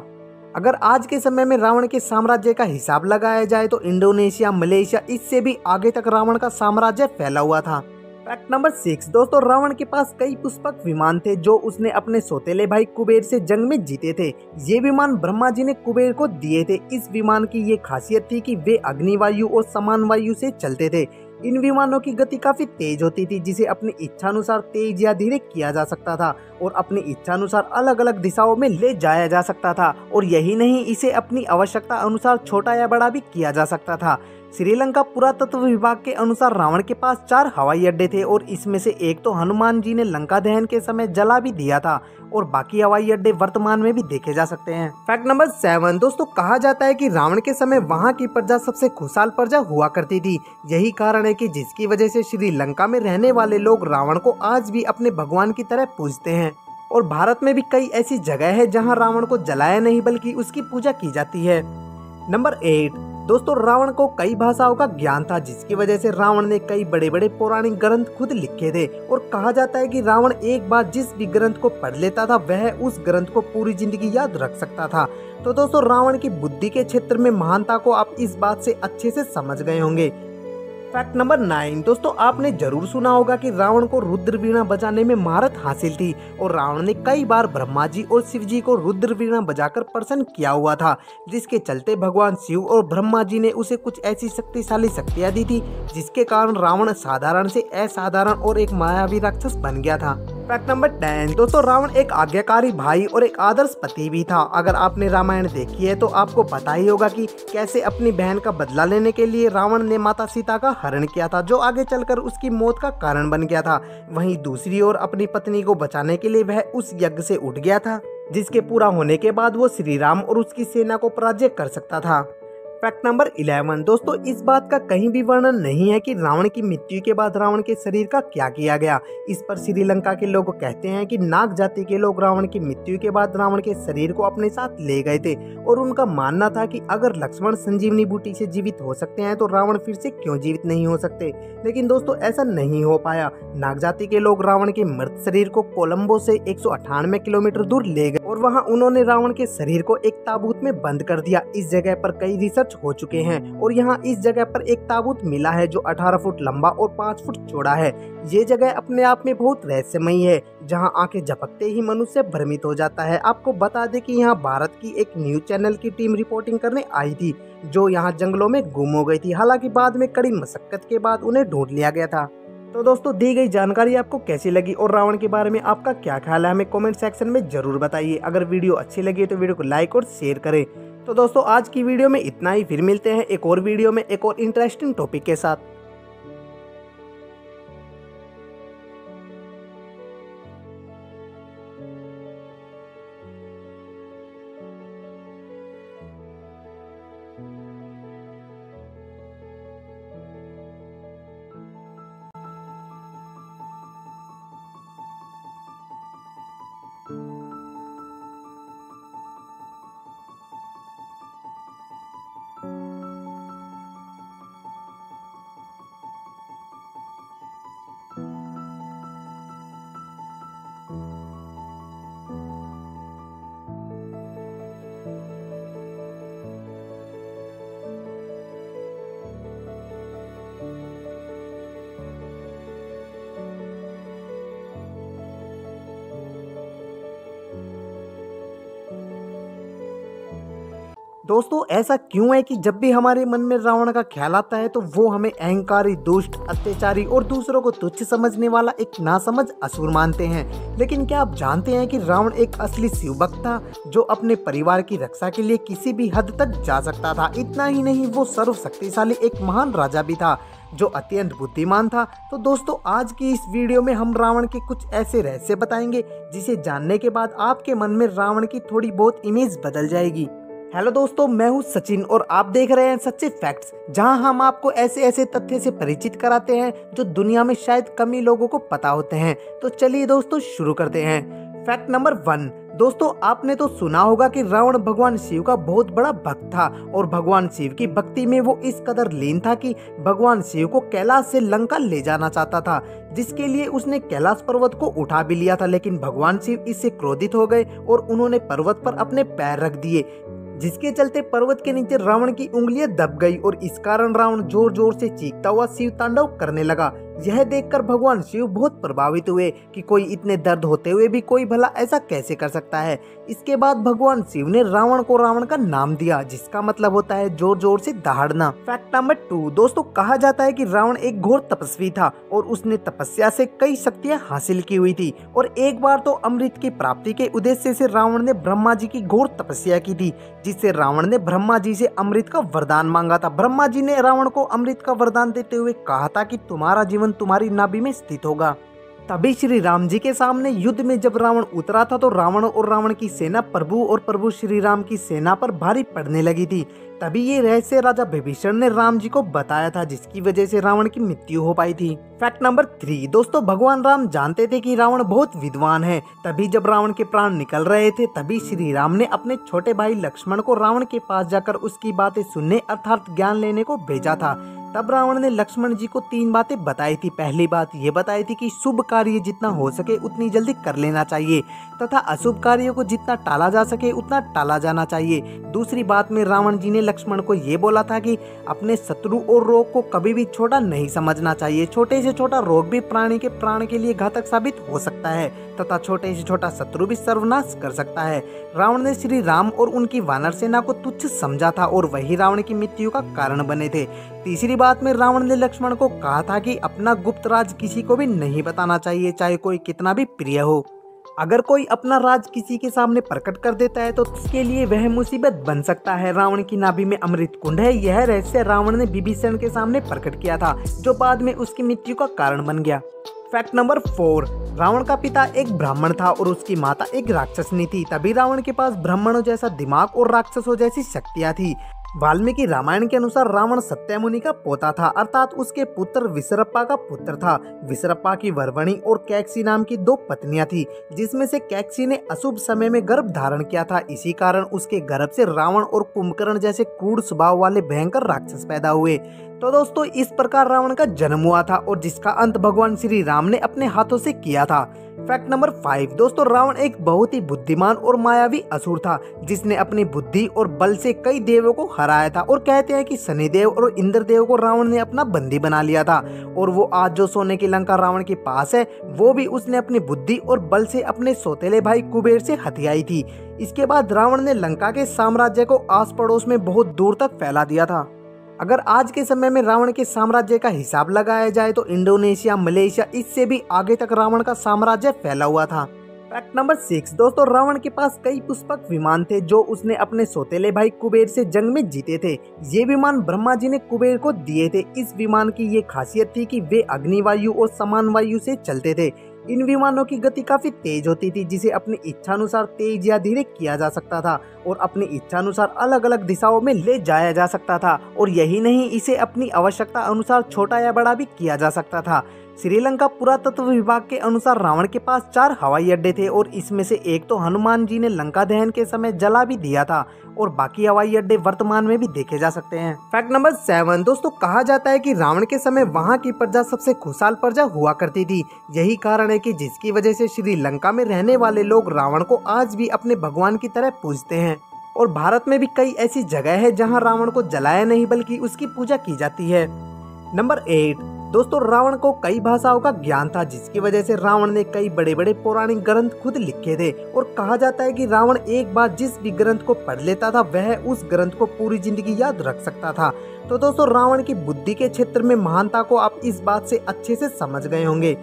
अगर आज के समय में रावण के साम्राज्य का हिसाब लगाया जाए तो इंडोनेशिया, मलेशिया, इससे भी आगे तक रावण का साम्राज्य फैला हुआ था। फैक्ट नंबर 6 दोस्तों, रावण के पास कई पुष्पक विमान थे जो उसने अपने सौतेले भाई कुबेर से जंग में जीते थे। ये विमान ब्रह्मा जी ने कुबेर को दिए थे। इस विमान की ये खासियत थी कि वे अग्निवायु और समान वायु से चलते थे। इन विमानों की गति काफी तेज होती थी, जिसे अपनी इच्छानुसार तेज या धीरे किया जा सकता था और अपनी इच्छानुसार अलग अलग दिशाओं में ले जाया जा सकता था। और यही नहीं, इसे अपनी आवश्यकता अनुसार छोटा या बड़ा भी किया जा सकता था। श्रीलंका पुरातत्व विभाग के अनुसार रावण के पास 4 हवाई अड्डे थे और इसमें से एक तो हनुमान जी ने लंका दहन के समय जला भी दिया था और बाकी हवाई अड्डे वर्तमान में भी देखे जा सकते हैं। फैक्ट नंबर 7 दोस्तों, कहा जाता है कि रावण के समय वहां की प्रजा सबसे खुशहाल प्रजा हुआ करती थी। यही कारण है कि जिसकी वजह से श्रीलंका में रहने वाले लोग रावण को आज भी अपने भगवान की तरह पूजते हैं। और भारत में भी कई ऐसी जगह है जहाँ रावण को जलाया नहीं बल्कि उसकी पूजा की जाती है। नंबर 8 दोस्तों, रावण को कई भाषाओं का ज्ञान था, जिसकी वजह से रावण ने कई बड़े बड़े पौराणिक ग्रंथ खुद लिखे थे। और कहा जाता है कि रावण एक बार जिस भी ग्रंथ को पढ़ लेता था वह उस ग्रंथ को पूरी जिंदगी याद रख सकता था। तो दोस्तों रावण की बुद्धि के क्षेत्र में महानता को आप इस बात से अच्छे से समझ गए होंगे। फैक्ट नंबर 9 दोस्तों, आपने जरूर सुना होगा कि रावण को रुद्र वीणा बजाने में महारत हासिल थी और रावण ने कई बार ब्रह्मा जी और शिव जी को रुद्र वीणा बजाकर प्रसन्न किया हुआ था, जिसके चलते भगवान शिव और ब्रह्मा जी ने उसे कुछ ऐसी शक्तिशाली शक्तियां दी थी जिसके कारण रावण साधारण से असाधारण और एक मायावी राक्षस बन गया था। फैक्ट नंबर 10 दोस्तों, रावण एक आज्ञाकारी भाई और एक आदर्श पति भी था। अगर आपने रामायण देखी है तो आपको पता ही होगा कि कैसे अपनी बहन का बदला लेने के लिए रावण ने माता सीता का हरण किया था, जो आगे चलकर उसकी मौत का कारण बन गया था। वहीं दूसरी ओर अपनी पत्नी को बचाने के लिए वह उस यज्ञ से उठ गया था, जिसके पूरा होने के बाद वो श्री राम और उसकी सेना को पराजय कर सकता था। फैक्ट नंबर 11 दोस्तों, इस बात का कहीं भी वर्णन नहीं है कि रावण की मृत्यु के बाद रावण के शरीर का क्या किया गया। इस पर श्रीलंका के लोग कहते हैं कि नाग जाति के लोग रावण की मृत्यु के बाद रावण के शरीर को अपने साथ ले गए थे और उनका मानना था कि अगर लक्ष्मण संजीवनी बूटी से जीवित हो सकते हैं तो रावण फिर से क्यों जीवित नहीं हो सकते। लेकिन दोस्तों ऐसा नहीं हो पाया। नाग जाति के लोग रावण के मृत शरीर को कोलंबो से 198 किलोमीटर दूर ले गए और वहाँ उन्होंने रावण के शरीर को एक ताबूत में बंद कर दिया। इस जगह पर कई रिसर्च टच हो चुके हैं और यहाँ इस जगह पर एक ताबूत मिला है जो 18 फुट लंबा और 5 फुट चौड़ा है। ये जगह अपने आप में बहुत रहस्यमयी है, जहाँ आंखें झपकते ही मनुष्य भ्रमित हो जाता है। आपको बता दें कि यहाँ भारत की एक न्यूज चैनल की टीम रिपोर्टिंग करने आई थी, जो यहाँ जंगलों में गुम हो गई थी। हालांकि बाद में कड़ी मशक्कत के बाद उन्हें ढूंढ लिया गया था। तो दोस्तों, दी गई जानकारी आपको कैसी लगी और रावण के बारे में आपका क्या ख्याल है, हमें कमेंट सेक्शन में जरूर बताइए। अगर वीडियो अच्छी लगी तो वीडियो को लाइक और शेयर करें। तो दोस्तों, आज की वीडियो में इतना ही। फिर मिलते हैं एक और वीडियो में एक और इंटरेस्टिंग टॉपिक के साथ। दोस्तों, ऐसा क्यों है कि जब भी हमारे मन में रावण का ख्याल आता है तो वो हमें अहंकारी, दुष्ट, अत्याचारी और दूसरों को तुच्छ समझने वाला एक नासमझ असुर मानते हैं। लेकिन क्या आप जानते हैं कि रावण एक असली शिव भक्त था, जो अपने परिवार की रक्षा के लिए किसी भी हद तक जा सकता था। इतना ही नहीं, वो सर्वशक्तिशाली एक महान राजा भी था, जो अत्यंत बुद्धिमान था। तो दोस्तों, आज की इस वीडियो में हम रावण के कुछ ऐसे रहस्य बताएंगे जिसे जानने के बाद आपके मन में रावण की थोड़ी बहुत इमेज बदल जाएगी। हेलो दोस्तों, मैं हूं सचिन और आप देख रहे हैं सच्चे फैक्ट्स, जहां हम आपको ऐसे ऐसे तथ्य से परिचित कराते हैं जो दुनिया में शायद कम ही लोगों को पता होते हैं। तो चलिए दोस्तों, शुरू करते हैं। Fact number 1। दोस्तों, आपने तो सुना होगा कि रावण भगवान शिव का बहुत बड़ा भक्त था और भगवान शिव की भक्ति में वो इस कदर लीन था कि भगवान शिव को कैलाश से लंका ले जाना चाहता था, जिसके लिए उसने कैलाश पर्वत को उठा भी लिया था। लेकिन भगवान शिव इससे क्रोधित हो गए और उन्होंने पर्वत पर अपने पैर रख दिए, जिसके चलते पर्वत के नीचे रावण की उंगलियां दब गई और इस कारण रावण जोर जोर से चीखता हुआ शिव तांडव करने लगा। यह देखकर भगवान शिव बहुत प्रभावित हुए कि कोई इतने दर्द होते हुए भी कोई भला ऐसा कैसे कर सकता है। इसके बाद भगवान शिव ने रावण को रावण का नाम दिया, जिसका मतलब होता है जोर जोर से दहाड़ना। Fact number 2। दोस्तों, कहा जाता है कि रावण एक घोर तपस्वी था और उसने तपस्या से कई शक्तियां हासिल की हुई थी और एक बार तो अमृत की प्राप्ति के उद्देश्य से रावण ने ब्रह्मा जी की घोर तपस्या की थी, जिससे रावण ने ब्रह्मा जी से अमृत का वरदान मांगा था। ब्रह्मा जी ने रावण को अमृत का वरदान देते हुए कहा था कि तुम्हारा जीवन तुम्हारी नाभि में स्थित होगा। तभी श्री राम जी के सामने युद्ध में जब रावण उतरा था तो रावण और रावण की सेना प्रभु और प्रभु श्री राम की सेना पर भारी पड़ने लगी थी। तभी ये रहस्य राजा विभीषण ने राम जी को बताया था, जिसकी वजह से रावण की मृत्यु हो पाई थी। Fact number 3। दोस्तों, भगवान राम जानते थे कि रावण बहुत विद्वान है। तभी जब रावण के प्राण निकल रहे थे, तभी श्री राम ने अपने छोटे भाई लक्ष्मण को रावण के पास जाकर उसकी बातें सुनने अर्थात ज्ञान लेने को भेजा था। तब रावण ने लक्ष्मण जी को 3 बातें बताई थी। पहली बात ये बताई थी कि शुभ कार्य जितना हो सके उतनी जल्दी कर लेना चाहिए तथा अशुभ कार्यों को जितना टाला जा सके उतना टाला जाना चाहिए। दूसरी बात में रावण जी ने लक्ष्मण को ये बोला था कि अपने शत्रु और रोग को कभी भी छोटा नहीं समझना चाहिए। छोटे से छोटा रोग भी प्राणी के प्राण के लिए घातक साबित हो सकता है तथा छोटे से छोटा शत्रु भी सर्वनाश कर सकता है। रावण ने श्री राम और उनकी वानर सेना को तुच्छ समझा था और वही रावण की मृत्यु का कारण बने थे। तीसरी बात में रावण ने लक्ष्मण को कहा था कि अपना गुप्त राज किसी को भी नहीं बताना चाहिए, चाहे कोई कितना भी प्रिय हो। अगर कोई अपना राज किसी के सामने प्रकट कर देता है तो उसके लिए वह मुसीबत बन सकता है। रावण की नाभि में अमृत कुंड है। यह रहस्य रावण ने विभीषण के सामने प्रकट किया था, जो बाद में उसकी मृत्यु का कारण बन गया। Fact number 4। रावण का पिता एक ब्राह्मण था और उसकी माता एक राक्षसनी थी। तभी रावण के पास ब्राह्मणों जैसा दिमाग और राक्षसों जैसी शक्तियां थी। वाल्मीकि रामायण के अनुसार रावण सत्यमुनि का पोता था, अर्थात उसके पुत्र विसरप्पा का पुत्र था। विसरप्पा की वरवणी और कैकसी नाम की 2 पत्नियां थी, जिसमें से कैकसी ने अशुभ समय में गर्भ धारण किया था। इसी कारण उसके गर्भ से रावण और कुंभकर्ण जैसे क्रूर स्वभाव वाले भयंकर राक्षस पैदा हुए। तो दोस्तों, इस प्रकार रावण का जन्म हुआ था और जिसका अंत भगवान श्री राम ने अपने हाथों से किया था। फैक्ट नंबर 5 दोस्तों, रावण एक बहुत ही बुद्धिमान और मायावी असुर था जिसने अपनी बुद्धि और बल से कई देवों को हराया था। और कहते हैं कि शनिदेव और इंद्रदेव को रावण ने अपना बंदी बना लिया था। और वो आज जो सोने की लंका रावण के पास है वो भी उसने अपनी बुद्धि और बल से अपने सौतेले भाई कुबेर से हथियाई थी। इसके बाद रावण ने लंका के साम्राज्य को आस पड़ोस में बहुत दूर तक फैला दिया था। अगर आज के समय में रावण के साम्राज्य का हिसाब लगाया जाए तो इंडोनेशिया, मलेशिया, इससे भी आगे तक रावण का साम्राज्य फैला हुआ था। फैक्ट नंबर 6 दोस्तों, रावण के पास कई पुष्पक विमान थे जो उसने अपने सौतेले भाई कुबेर से जंग में जीते थे। ये विमान ब्रह्मा जी ने कुबेर को दिए थे। इस विमान की ये खासियत थी कि वे अग्निवायु और समान वायु से चलते थे। इन विमानों की गति काफी तेज होती थी जिसे अपनी इच्छानुसार तेज या धीरे किया जा सकता था और अपनी इच्छानुसार अलग अलग दिशाओं में ले जाया जा सकता था। और यही नहीं, इसे अपनी आवश्यकता अनुसार छोटा या बड़ा भी किया जा सकता था। श्रीलंका पुरातत्व विभाग के अनुसार रावण के पास 4 हवाई अड्डे थे और इसमें से एक तो हनुमान जी ने लंका दहन के समय जला भी दिया था और बाकी हवाई अड्डे वर्तमान में भी देखे जा सकते हैं। फैक्ट नंबर 7 दोस्तों, कहा जाता है कि रावण के समय वहां की प्रजा सबसे खुशहाल प्रजा हुआ करती थी। यही कारण है कि जिसकी वजह से श्रीलंका में रहने वाले लोग रावण को आज भी अपने भगवान की तरह पूजते हैं। और भारत में भी कई ऐसी जगह है जहाँ रावण को जलाया नहीं बल्कि उसकी पूजा की जाती है। नंबर 8 दोस्तों, रावण को कई भाषाओं का ज्ञान था जिसकी वजह से रावण ने कई बड़े बड़े पौराणिक ग्रंथ खुद लिखे थे। और कहा जाता है कि रावण एक बार जिस भी ग्रंथ को पढ़ लेता था वह उस ग्रंथ को पूरी जिंदगी याद रख सकता था। तो दोस्तों, रावण की बुद्धि के क्षेत्र में महानता को आप इस बात से अच्छे से समझ गए होंगे।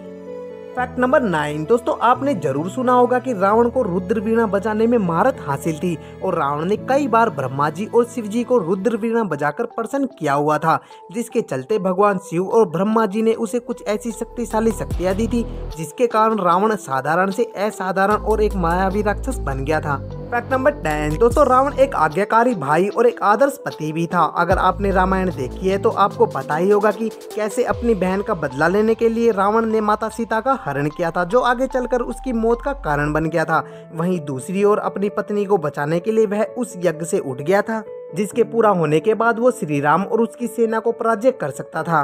फैक्ट नंबर 9 दोस्तों, आपने जरूर सुना होगा कि रावण को रुद्र वीणा बजाने में महारत हासिल थी और रावण ने कई बार ब्रह्मा जी और शिव जी को रुद्र वीणा बजाकर प्रसन्न किया हुआ था, जिसके चलते भगवान शिव और ब्रह्मा जी ने उसे कुछ ऐसी शक्तिशाली शक्तियां दी थी जिसके कारण रावण साधारण से असाधारण और एक मायावी राक्षस बन गया था। फैक्ट नंबर 10 दोस्तों, रावण एक आज्ञाकारी भाई और एक आदर्श पति भी था। अगर आपने रामायण देखी है तो आपको पता ही होगा कि कैसे अपनी बहन का बदला लेने के लिए रावण ने माता सीता का हरण किया था, जो आगे चलकर उसकी मौत का कारण बन गया था। वहीं दूसरी ओर अपनी पत्नी को बचाने के लिए वह उस यज्ञ से उठ गया था जिसके पूरा होने के बाद वो श्री राम और उसकी सेना को पराजय कर सकता था।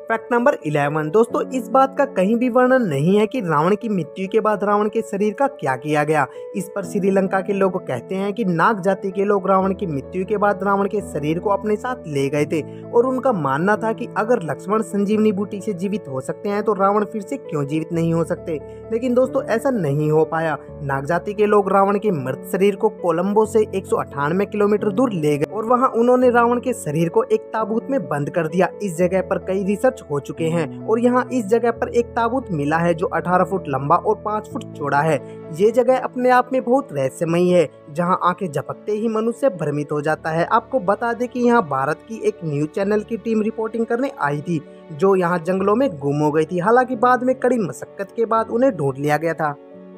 फैक्ट नंबर 11 दोस्तों, इस बात का कहीं भी वर्णन नहीं है कि रावण की मृत्यु के बाद रावण के शरीर का क्या किया गया। इस पर श्रीलंका के लोग कहते हैं कि नाग जाति के लोग रावण की मृत्यु के बाद रावण के शरीर को अपने साथ ले गए थे और उनका मानना था कि अगर लक्ष्मण संजीवनी बूटी से जीवित हो सकते हैं तो रावण फिर से क्यों जीवित नहीं हो सकते। लेकिन दोस्तों, ऐसा नहीं हो पाया। नाग जाति के लोग रावण के मृत शरीर को कोलंबो से 198 किलोमीटर दूर ले गए और वहाँ उन्होंने रावण के शरीर को एक ताबूत में बंद कर दिया। इस जगह पर कई रिसर्च हो चुके हैं और यहाँ इस जगह पर एक ताबूत मिला है जो 18 फुट लंबा और 5 फुट चौड़ा है। ये जगह अपने आप में बहुत रहस्यमयी है जहाँ आंखें झपकते ही मनुष्य भ्रमित हो जाता है। आपको बता दें कि यहाँ भारत की एक न्यूज चैनल की टीम रिपोर्टिंग करने आई थी जो यहाँ जंगलों में गुम हो गई थी। हालांकि बाद में कड़ी मशक्कत के बाद उन्हें ढूंढ लिया गया था।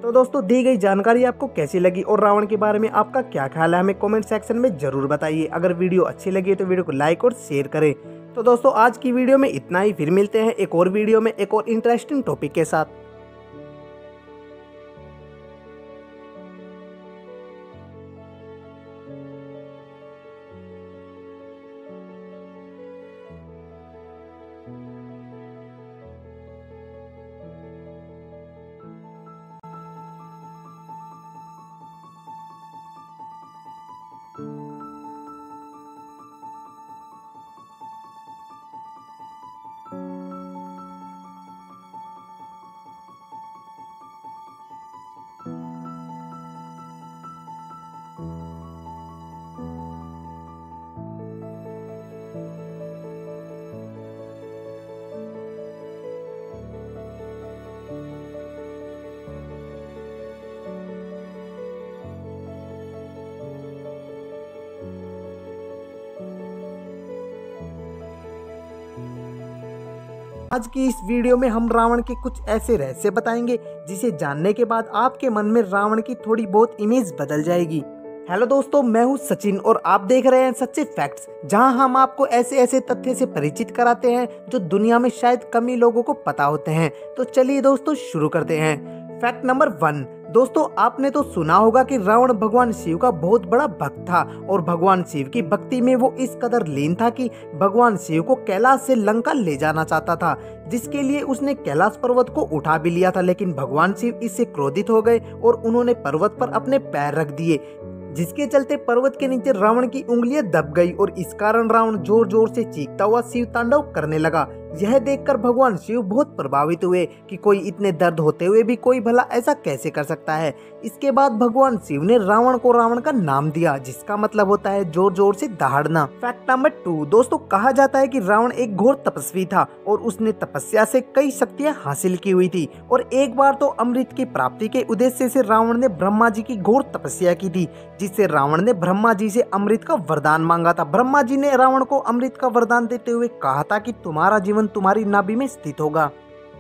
तो दोस्तों, दी गई जानकारी आपको कैसी लगी और रावण के बारे में आपका क्या ख्याल है हमें कमेंट सेक्शन में जरूर बताइए। अगर वीडियो अच्छी लगी तो वीडियो को लाइक और शेयर करें। तो दोस्तों, आज की वीडियो में इतना ही। फिर मिलते हैं एक और वीडियो में एक और इंटरेस्टिंग टॉपिक के साथ। आज की इस वीडियो में हम रावण के कुछ ऐसे रहस्य बताएंगे जिसे जानने के बाद आपके मन में रावण की थोड़ी बहुत इमेज बदल जाएगी। हेलो दोस्तों, मैं हूँ सचिन और आप देख रहे हैं सच्चे फैक्ट्स, जहां हम आपको ऐसे ऐसे तथ्य से परिचित कराते हैं जो दुनिया में शायद कम ही लोगों को पता होते हैं। तो चलिए दोस्तों, शुरू करते हैं। फैक्ट नंबर 1 दोस्तों आपने तो सुना होगा कि रावण भगवान शिव का बहुत बड़ा भक्त था और भगवान शिव की भक्ति में वो इस कदर लीन था कि भगवान शिव को कैलाश से लंका ले जाना चाहता था, जिसके लिए उसने कैलाश पर्वत को उठा भी लिया था। लेकिन भगवान शिव इससे क्रोधित हो गए और उन्होंने पर्वत पर अपने पैर रख दिए, जिसके चलते पर्वत के नीचे रावण की उंगलियां दब गई और इस कारण रावण जोर जोर से चीखता हुआ शिव तांडव करने लगा। यह देखकर भगवान शिव बहुत प्रभावित हुए कि कोई इतने दर्द होते हुए भी कोई भला ऐसा कैसे कर सकता है। इसके बाद भगवान शिव ने रावण को रावण का नाम दिया, जिसका मतलब होता है जोर जोर से दहाड़ना। फैक्ट नंबर 2 दोस्तों, कहा जाता है कि रावण एक घोर तपस्वी था और उसने तपस्या से कई शक्तियां हासिल की हुई थी और एक बार तो अमृत की प्राप्ति के उद्देश्य से रावण ने ब्रह्मा जी की घोर तपस्या की थी, जिससे रावण ने ब्रह्मा जी से अमृत का वरदान मांगा था। ब्रह्मा जी ने रावण को अमृत का वरदान देते हुए कहा था कि तुम्हारा जीवन तुम्हारी नाभि में स्थित होगा।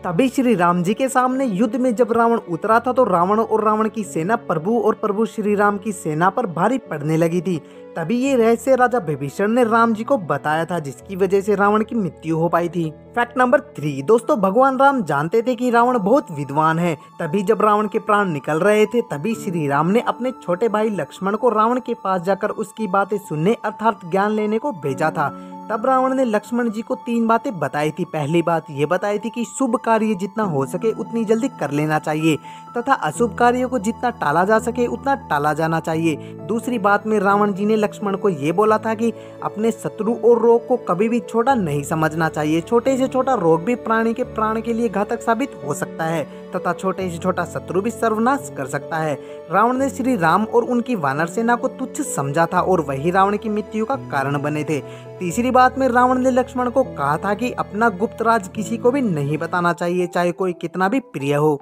तभी श्री राम जी के सामने युद्ध में जब रावण उतरा था तो रावण और रावण की सेना प्रभु और प्रभु श्री राम की सेना पर भारी पड़ने लगी थी। तभी ये रहस्य राजा विभीषण ने राम जी को बताया था, जिसकी वजह से रावण की मृत्यु हो पाई थी। फैक्ट नंबर 3 दोस्तों, भगवान राम जानते थे कि रावण बहुत विद्वान है। तभी जब रावण के प्राण निकल रहे थे तभी श्री राम ने अपने छोटे भाई लक्ष्मण को रावण के पास जाकर उसकी बातें सुनने अर्थात ज्ञान लेने को भेजा था। तब रावण ने लक्ष्मण जी को 3 बातें बताई थी। पहली बात ये बताई थी कि शुभ कार्य जितना हो सके उतनी जल्दी कर लेना चाहिए तथा अशुभ कार्यों को जितना टाला जा सके उतना टाला जाना चाहिए। दूसरी बात में रावण जी ने लक्ष्मण को ये बोला था कि अपने शत्रु और रोग को कभी भी छोटा नहीं समझना चाहिए। छोटे से छोटा रोग भी प्राणी के प्राण के लिए घातक साबित हो सकता है तथा छोटे से छोटा शत्रु भी सर्वनाश कर सकता है। रावण ने श्री राम और उनकी वानर सेना को तुच्छ समझा था और वही रावण की मृत्यु का कारण बने थे। तीसरी बात में रावण ने लक्ष्मण को कहा था कि अपना गुप्त राज किसी को भी नहीं बताना चाहिए, चाहे कोई कितना भी प्रिय हो।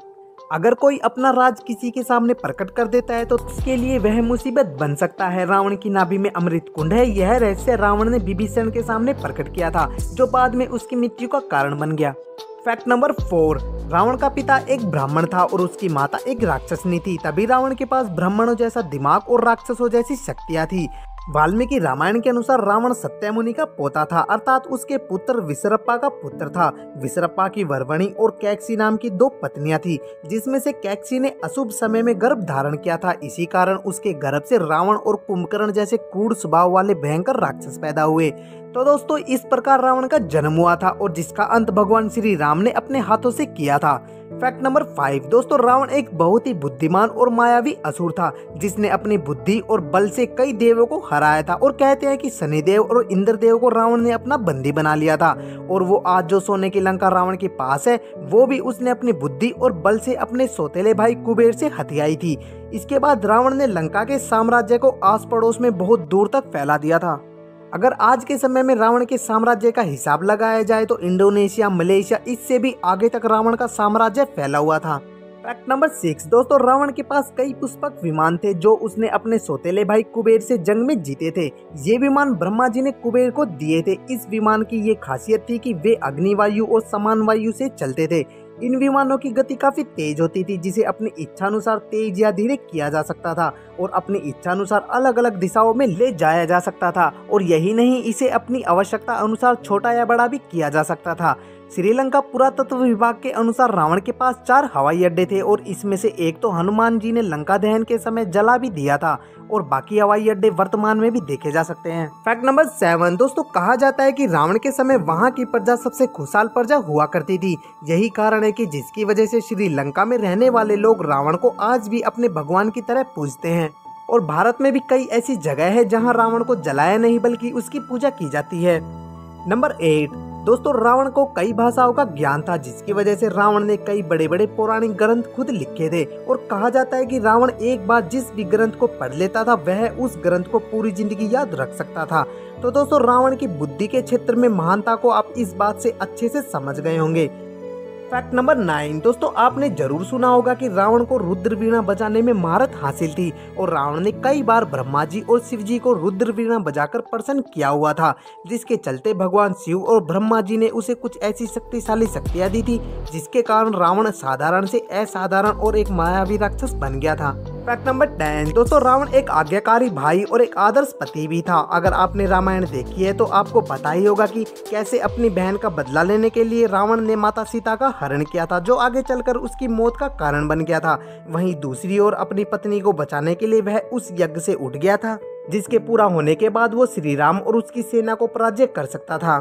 अगर कोई अपना राज किसी के सामने प्रकट कर देता है तो उसके लिए वह मुसीबत बन सकता है। रावण की नाभि में अमृत कुंड है, यह रहस्य रावण ने विभीषण के सामने प्रकट किया था, जो बाद में उसकी मृत्यु का कारण बन गया। फैक्ट नंबर 4 रावण का पिता एक ब्राह्मण था और उसकी माता एक राक्षसनी थी। तभी रावण के पास ब्राह्मणों जैसा दिमाग और राक्षसों जैसी शक्तियां थी। वाल्मीकि रामायण के अनुसार रावण सत्यमुनि का पोता था, अर्थात उसके पुत्र विसरप्पा का पुत्र था। विसरप्पा की वरवणी और कैकसी नाम की 2 पत्नियां थी, जिसमें से कैकसी ने अशुभ समय में गर्भ धारण किया था। इसी कारण उसके गर्भ से रावण और कुंभकर्ण जैसे क्रूर स्वभाव वाले भयंकर राक्षस पैदा हुए। तो दोस्तों इस प्रकार रावण का जन्म हुआ था और जिसका अंत भगवान श्री राम ने अपने हाथों से किया था। फैक्ट नंबर 5 दोस्तों, रावण एक बहुत ही बुद्धिमान और मायावी असुर था, जिसने अपनी बुद्धि और बल से कई देवों को हराया था और कहते हैं कि शनिदेव और इंद्रदेव को रावण ने अपना बंदी बना लिया था। और वो आज जो सोने की लंका रावण के पास है वो भी उसने अपनी बुद्धि और बल से अपने सौतेले भाई कुबेर से हथियाई थी। इसके बाद रावण ने लंका के साम्राज्य को आस पड़ोस में बहुत दूर तक फैला दिया था। अगर आज के समय में रावण के साम्राज्य का हिसाब लगाया जाए तो इंडोनेशिया, मलेशिया, इससे भी आगे तक रावण का साम्राज्य फैला हुआ था। फैक्ट नंबर 6 दोस्तों, रावण के पास कई पुष्पक विमान थे जो उसने अपने सौतेले भाई कुबेर से जंग में जीते थे। ये विमान ब्रह्मा जी ने कुबेर को दिए थे। इस विमान की ये खासियत थी कि वे अग्निवायु और समान वायु से चलते थे। इन विमानों की गति काफी तेज होती थी, जिसे अपनी इच्छानुसार तेज या धीरे किया जा सकता था और अपनी इच्छानुसार अलग अलग दिशाओं में ले जाया जा सकता था। और यही नहीं, इसे अपनी आवश्यकता अनुसार छोटा या बड़ा भी किया जा सकता था। श्रीलंका पुरातत्व विभाग के अनुसार रावण के पास 4 हवाई अड्डे थे और इसमें से एक तो हनुमान जी ने लंका दहन के समय जला भी दिया था और बाकी हवाई अड्डे वर्तमान में भी देखे जा सकते हैं। फैक्ट नंबर 7 दोस्तों, कहा जाता है कि रावण के समय वहां की प्रजा सबसे खुशहाल प्रजा हुआ करती थी। यही कारण है कि जिसकी वजह से श्रीलंका में रहने वाले लोग रावण को आज भी अपने भगवान की तरह पूजते हैं। और भारत में भी कई ऐसी जगह है जहाँ रावण को जलाया नहीं बल्कि उसकी पूजा की जाती है। नंबर 8 दोस्तों, रावण को कई भाषाओं का ज्ञान था, जिसकी वजह से रावण ने कई बड़े बड़े पौराणिक ग्रंथ खुद लिखे थे। और कहा जाता है कि रावण एक बार जिस भी ग्रंथ को पढ़ लेता था वह उस ग्रंथ को पूरी जिंदगी याद रख सकता था। तो दोस्तों रावण की बुद्धि के क्षेत्र में महानता को आप इस बात से अच्छे से समझ गए होंगे। फैक्ट नंबर 9 दोस्तों, आपने जरूर सुना होगा कि रावण को रुद्र वीणा बजाने में महारत हासिल थी और रावण ने कई बार ब्रह्मा जी और शिव जी को रुद्र वीणा बजाकर प्रसन्न किया हुआ था, जिसके चलते भगवान शिव और ब्रह्मा जी ने उसे कुछ ऐसी शक्तिशाली शक्तियां दी थी जिसके कारण रावण साधारण से असाधारण और एक मायावी राक्षस बन गया था। फैक्ट नंबर 10 दोस्तों, रावण एक आज्ञाकारी भाई और एक आदर्श पति भी था। अगर आपने रामायण देखी है तो आपको पता ही होगा कि कैसे अपनी बहन का बदला लेने के लिए रावण ने माता सीता का हरण किया था, जो आगे चलकर उसकी मौत का कारण बन गया था। वहीं दूसरी ओर अपनी पत्नी को बचाने के लिए वह उस यज्ञ से उठ गया था, जिसके पूरा होने के बाद वो श्री राम और उसकी सेना को पराजय कर सकता था।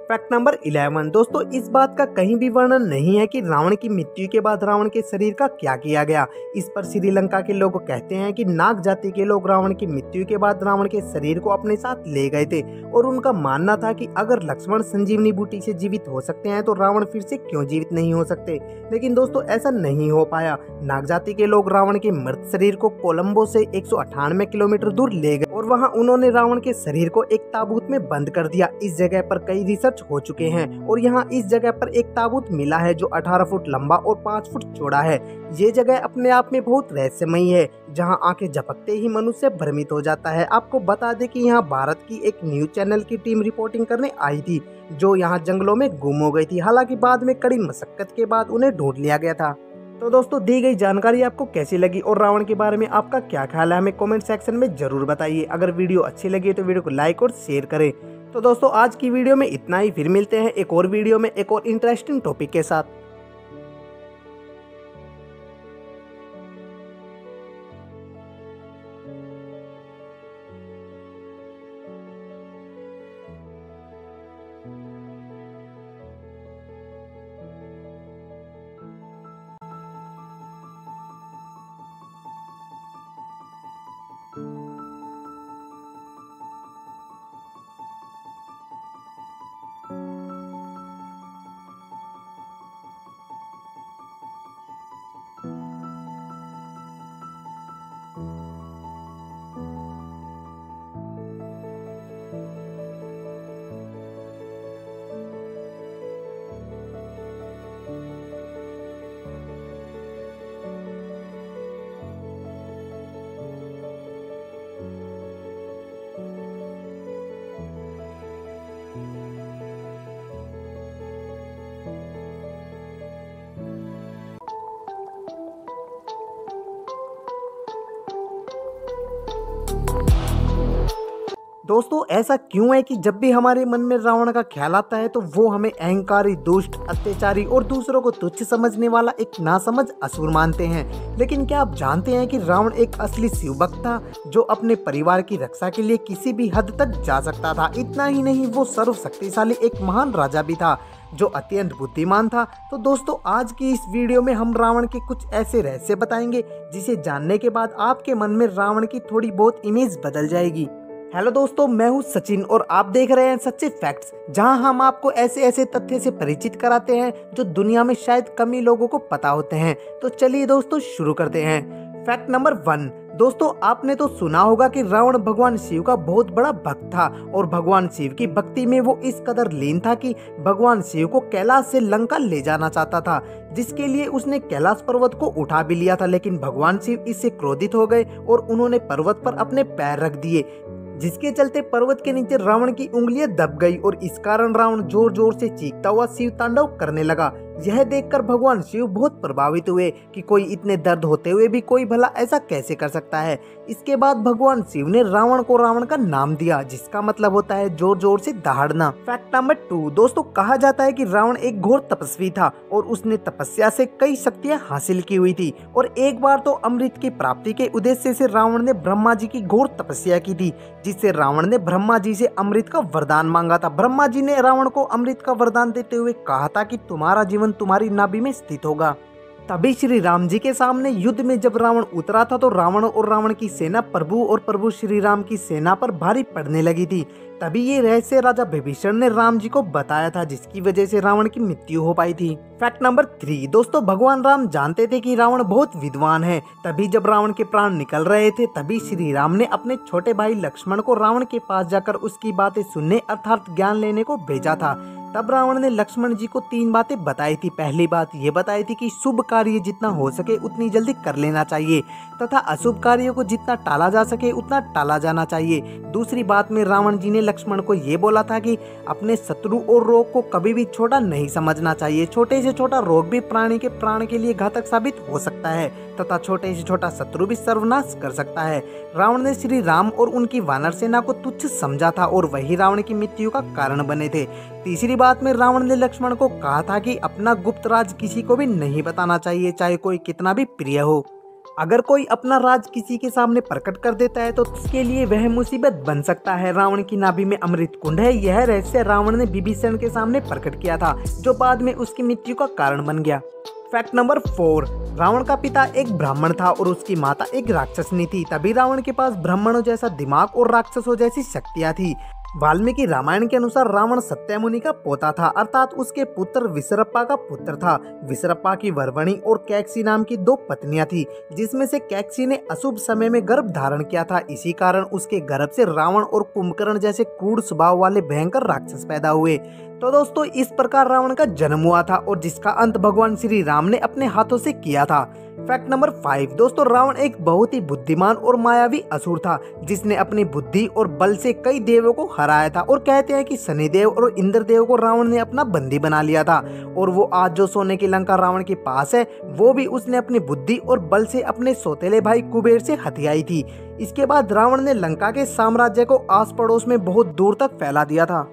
फैक्ट नंबर 11 दोस्तों, इस बात का कहीं भी वर्णन नहीं है कि रावण की मृत्यु के बाद रावण के शरीर का क्या किया गया। इस पर श्रीलंका के लोग कहते हैं कि नाग जाति के लोग रावण की मृत्यु के बाद रावण के शरीर को अपने साथ ले गए थे और उनका मानना था कि अगर लक्ष्मण संजीवनी बूटी से जीवित हो सकते हैं तो रावण फिर से क्यों जीवित नहीं हो सकते। लेकिन दोस्तों ऐसा नहीं हो पाया। नाग जाति के लोग रावण के मृत शरीर को कोलंबो से 198 किलोमीटर दूर ले गए और वहाँ उन्होंने रावण के शरीर को एक ताबूत में बंद कर दिया। इस जगह पर कई रिसर्च हो चुके हैं और यहाँ इस जगह पर एक ताबूत मिला है जो 18 फुट लंबा और 5 फुट चौड़ा है। ये जगह अपने आप में बहुत रहस्यमयी है, जहाँ आके झपकते ही मनुष्य भ्रमित हो जाता है। आपको बता दें कि यहाँ भारत की एक न्यूज चैनल की टीम रिपोर्टिंग करने आई थी, जो यहाँ जंगलों में गुम हो गई थी। हालांकि बाद में कड़ी मशक्कत के बाद उन्हें ढूंढ लिया गया था। तो दोस्तों दी गई जानकारी आपको कैसी लगी और रावण के बारे में आपका क्या ख्याल है, हमें कमेंट सेक्शन में जरूर बताइए। अगर वीडियो अच्छी लगी तो वीडियो को लाइक और शेयर करें। तो दोस्तों आज की वीडियो में इतना ही, फिर मिलते हैं एक और वीडियो में एक और इंटरेस्टिंग टॉपिक के साथ। दोस्तों ऐसा क्यों है कि जब भी हमारे मन में रावण का ख्याल आता है तो वो हमें अहंकारी, दुष्ट, अत्याचारी और दूसरों को तुच्छ समझने वाला एक नासमझ असुर मानते हैं। लेकिन क्या आप जानते हैं कि रावण एक असली शिव भक्त था, जो अपने परिवार की रक्षा के लिए किसी भी हद तक जा सकता था। इतना ही नहीं, वो सर्वशक्तिशाली एक महान राजा भी था, जो अत्यंत बुद्धिमान था। तो दोस्तों आज की इस वीडियो में हम रावण के कुछ ऐसे रहस्य बताएंगे जिसे जानने के बाद आपके मन में रावण की थोड़ी बहुत इमेज बदल जाएगी। हेलो दोस्तों, मैं हूं सचिन और आप देख रहे हैं सच्चे फैक्ट्स, जहां हम आपको ऐसे ऐसे तथ्य से परिचित कराते हैं जो दुनिया में शायद कम ही लोगों को पता होते हैं। तो चलिए दोस्तों शुरू करते हैं। फैक्ट नंबर 1 दोस्तों, आपने तो सुना होगा कि रावण भगवान शिव का बहुत बड़ा भक्त था और भगवान शिव की भक्ति में वो इस कदर लीन था कि भगवान शिव को कैलाश से लंका ले जाना चाहता था, जिसके लिए उसने कैलाश पर्वत को उठा भी लिया था। लेकिन भगवान शिव इससे क्रोधित हो गए और उन्होंने पर्वत पर अपने पैर रख दिए, जिसके चलते पर्वत के नीचे रावण की उंगलियां दब गई और इस कारण रावण जोर जोर से चीखता हुआ शिव तांडव करने लगा। यह देखकर भगवान शिव बहुत प्रभावित हुए कि कोई इतने दर्द होते हुए भी कोई भला ऐसा कैसे कर सकता है। इसके बाद भगवान शिव ने रावण को रावण का नाम दिया, जिसका मतलब होता है जोर जोर से दहाड़ना। फैक्ट नंबर 2 दोस्तों, कहा जाता है कि रावण एक घोर तपस्वी था और उसने तपस्या से कई शक्तियां हासिल की हुई थी और एक बार तो अमृत की प्राप्ति के उद्देश्य से रावण ने ब्रह्मा जी की घोर तपस्या की थी, जिससे रावण ने ब्रह्मा जी से अमृत का वरदान मांगा था। ब्रह्मा जी ने रावण को अमृत का वरदान देते हुए कहा था कि तुम्हारा जीवन तुम्हारी नाभि में स्थित होगा। तभी श्री राम जी के सामने युद्ध में जब रावण उतरा था तो रावण और रावण की सेना प्रभु और प्रभु श्री राम की सेना पर भारी पड़ने लगी थी। तभी ये रहस्य राजा विभीषण ने राम जी को बताया था, जिसकी वजह से रावण की मृत्यु हो पाई थी। फैक्ट नंबर 3 दोस्तों, भगवान राम जानते थे कि रावण बहुत विद्वान है। तभी जब रावण के प्राण निकल रहे थे तभी श्री राम ने अपने छोटे भाई लक्ष्मण को रावण के पास जाकर उसकी बातें सुनने अर्थात ज्ञान लेने को भेजा था। तब रावण ने लक्ष्मण जी को 3 बातें बताई थी। पहली बात ये बताई थी कि शुभ कार्य जितना हो सके उतनी जल्दी कर लेना चाहिए तथा अशुभ कार्यों को जितना टाला जा सके उतना टाला जाना चाहिए। दूसरी बात में रावण जी ने लक्ष्मण को ये बोला था कि अपने शत्रु और रोग को कभी भी छोटा नहीं समझना चाहिए। छोटे से छोटा रोग भी प्राणी के प्राण के लिए घातक साबित हो सकता है तथा छोटे से छोटा शत्रु भी सर्वनाश कर सकता है। रावण ने श्री राम और उनकी वानर सेना को तुच्छ समझा था और वही रावण की मृत्यु का कारण बने थे। तीसरी बात बात में रावण ने लक्ष्मण को कहा था कि अपना गुप्त राज किसी को भी नहीं बताना चाहिए, चाहे कोई कितना भी प्रिय हो। अगर कोई अपना राज किसी के सामने प्रकट कर देता है तो उसके लिए वह मुसीबत बन सकता है। रावण की नाभि में अमृत कुंड है, यह रहस्य रावण ने विभीषण के सामने प्रकट किया था, जो बाद में उसकी मृत्यु का कारण बन गया। फैक्ट नंबर 4, रावण का पिता एक ब्राह्मण था और उसकी माता एक राक्षसनी थी। तभी रावण के पास ब्राह्मणों जैसा दिमाग और राक्षसों जैसी शक्तियां थी। वाल्मीकि रामायण के अनुसार रावण सत्यमुनि का पोता था, अर्थात उसके पुत्र विसरप्पा का पुत्र था। विसरप्पा की वरवणी और कैकसी नाम की 2 पत्नियां थी, जिसमें से कैकसी ने अशुभ समय में गर्भ धारण किया था। इसी कारण उसके गर्भ से रावण और कुंभकर्ण जैसे क्रूर स्वभाव वाले भयंकर राक्षस पैदा हुए। तो दोस्तों, इस प्रकार रावण का जन्म हुआ था और जिसका अंत भगवान श्री राम ने अपने हाथों से किया था। फैक्ट नंबर 5, दोस्तों रावण एक बहुत ही बुद्धिमान और मायावी असुर था, जिसने अपनी बुद्धि और बल से कई देवों को हराया था। और कहते हैं कि शनिदेव और इंद्रदेव को रावण ने अपना बंदी बना लिया था। और वो आज जो सोने की लंका रावण के पास है, वो भी उसने अपनी बुद्धि और बल से अपने सौतेले भाई कुबेर से हथियाई थी। इसके बाद रावण ने लंका के साम्राज्य को आस पड़ोस में बहुत दूर तक फैला दिया था।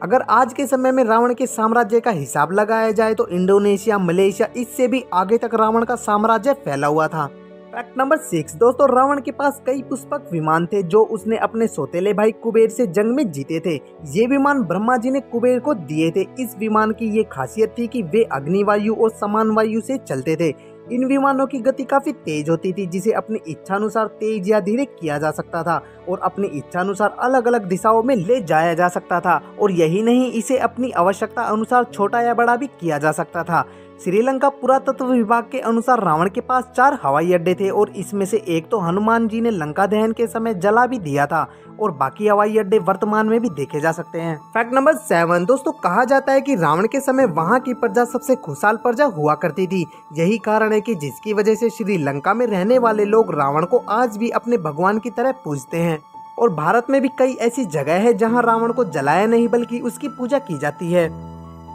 अगर आज के समय में रावण के साम्राज्य का हिसाब लगाया जाए तो इंडोनेशिया, मलेशिया, इससे भी आगे तक रावण का साम्राज्य फैला हुआ था। फैक्ट नंबर 6, दोस्तों रावण के पास कई पुष्पक विमान थे, जो उसने अपने सौतेले भाई कुबेर से जंग में जीते थे। ये विमान ब्रह्मा जी ने कुबेर को दिए थे। इस विमान की ये खासियत थी कि वे अग्निवायु और समान वायु से चलते थे। इन विमानों की गति काफी तेज होती थी, जिसे अपनी इच्छानुसार तेज या धीरे किया जा सकता था और अपनी इच्छानुसार अलग अलग दिशाओं में ले जाया जा सकता था। और यही नहीं, इसे अपनी आवश्यकता अनुसार छोटा या बड़ा भी किया जा सकता था। श्रीलंका पुरातत्व विभाग के अनुसार रावण के पास 4 हवाई अड्डे थे और इसमें से एक तो हनुमान जी ने लंका दहन के समय जला भी दिया था और बाकी हवाई अड्डे वर्तमान में भी देखे जा सकते हैं। फैक्ट नंबर 7, दोस्तों कहा जाता है कि रावण के समय वहां की प्रजा सबसे खुशहाल प्रजा हुआ करती थी। यही कारण है कि जिसकी वजह से श्रीलंका में रहने वाले लोग रावण को आज भी अपने भगवान की तरह पूजते हैं। और भारत में भी कई ऐसी जगह है जहाँ रावण को जलाया नहीं बल्कि उसकी पूजा की जाती है।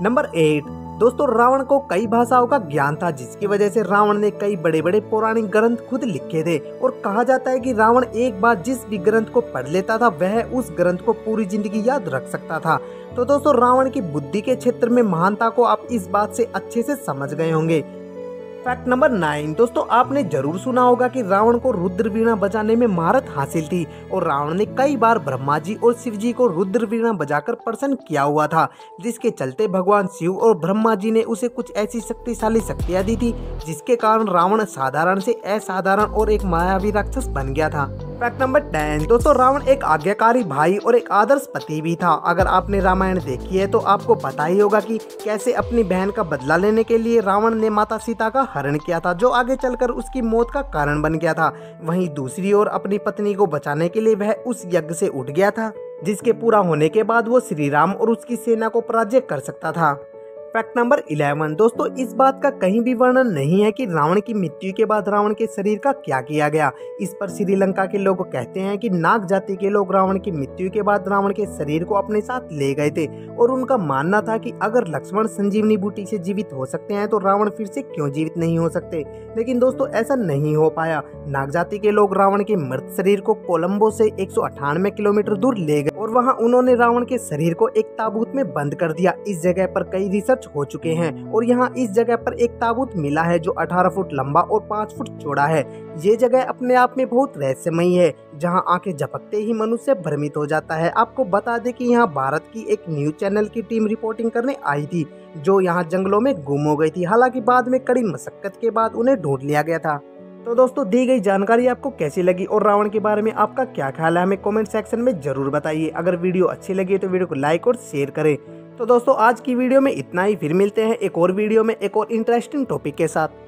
नंबर 8, दोस्तों रावण को कई भाषाओं का ज्ञान था, जिसकी वजह से रावण ने कई बड़े बड़े पौराणिक ग्रंथ खुद लिखे थे। और कहा जाता है कि रावण एक बार जिस भी ग्रंथ को पढ़ लेता था, वह उस ग्रंथ को पूरी जिंदगी याद रख सकता था। तो दोस्तों रावण की बुद्धि के क्षेत्र में महानता को आप इस बात से अच्छे से समझ गए होंगे। फैक्ट नंबर 9, दोस्तों आपने जरूर सुना होगा कि रावण को रुद्र वीणा बजाने में महारत हासिल थी और रावण ने कई बार ब्रह्मा जी और शिव जी को रुद्र वीणा बजाकर प्रसन्न किया हुआ था, जिसके चलते भगवान शिव और ब्रह्मा जी ने उसे कुछ ऐसी शक्तिशाली शक्तियां दी थी, जिसके कारण रावण साधारण से असाधारण और एक मायावी राक्षस बन गया था। फैक्ट नंबर 10, दोस्तों रावण एक आज्ञाकारी भाई और एक आदर्श पति भी था। अगर आपने रामायण देखी है तो आपको पता ही होगा कि कैसे अपनी बहन का बदला लेने के लिए रावण ने माता सीता का हरण किया था, जो आगे चलकर उसकी मौत का कारण बन गया था। वहीं दूसरी ओर अपनी पत्नी को बचाने के लिए वह उस यज्ञ से उठ गया था, जिसके पूरा होने के बाद वो श्री राम और उसकी सेना को पराजय कर सकता था। फैक्ट नंबर 11, दोस्तों इस बात का कहीं भी वर्णन नहीं है कि रावण की मृत्यु के बाद रावण के शरीर का क्या किया गया। इस पर श्रीलंका के लोग कहते हैं कि नाग जाति के लोग रावण की मृत्यु के बाद रावण के शरीर को अपने साथ ले गए थे और उनका मानना था कि अगर लक्ष्मण संजीवनी बूटी से जीवित हो सकते हैं तो रावण फिर से क्यों जीवित नहीं हो सकते। लेकिन दोस्तों ऐसा नहीं हो पाया। नाग जाति के लोग रावण के मृत शरीर को कोलंबो से 198 किलोमीटर दूर ले गए और वहाँ उन्होंने रावण के शरीर को एक ताबूत में बंद कर दिया। इस जगह पर कई रिसर्च हो चुके हैं और यहाँ इस जगह पर एक ताबूत मिला है जो 18 फुट लंबा और 5 फुट चौड़ा है। ये जगह अपने आप में बहुत रहस्यमयी है, जहाँ आंखें झपकते ही मनुष्य भ्रमित हो जाता है। आपको बता दें कि यहाँ भारत की एक न्यूज चैनल की टीम रिपोर्टिंग करने आई थी, जो यहाँ जंगलों में गुम हो गई थी। हालांकि बाद में कड़ी मशक्कत के बाद उन्हें ढूंढ लिया गया था। तो दोस्तों दी गई जानकारी आपको कैसी लगी और रावण के बारे में आपका क्या ख्याल है, हमें कमेंट सेक्शन में जरूर बताइए। अगर वीडियो अच्छी लगी तो वीडियो को लाइक और शेयर करें। तो दोस्तों आज की वीडियो में इतना ही, फिर मिलते हैं एक और वीडियो में एक और इंटरेस्टिंग टॉपिक के साथ।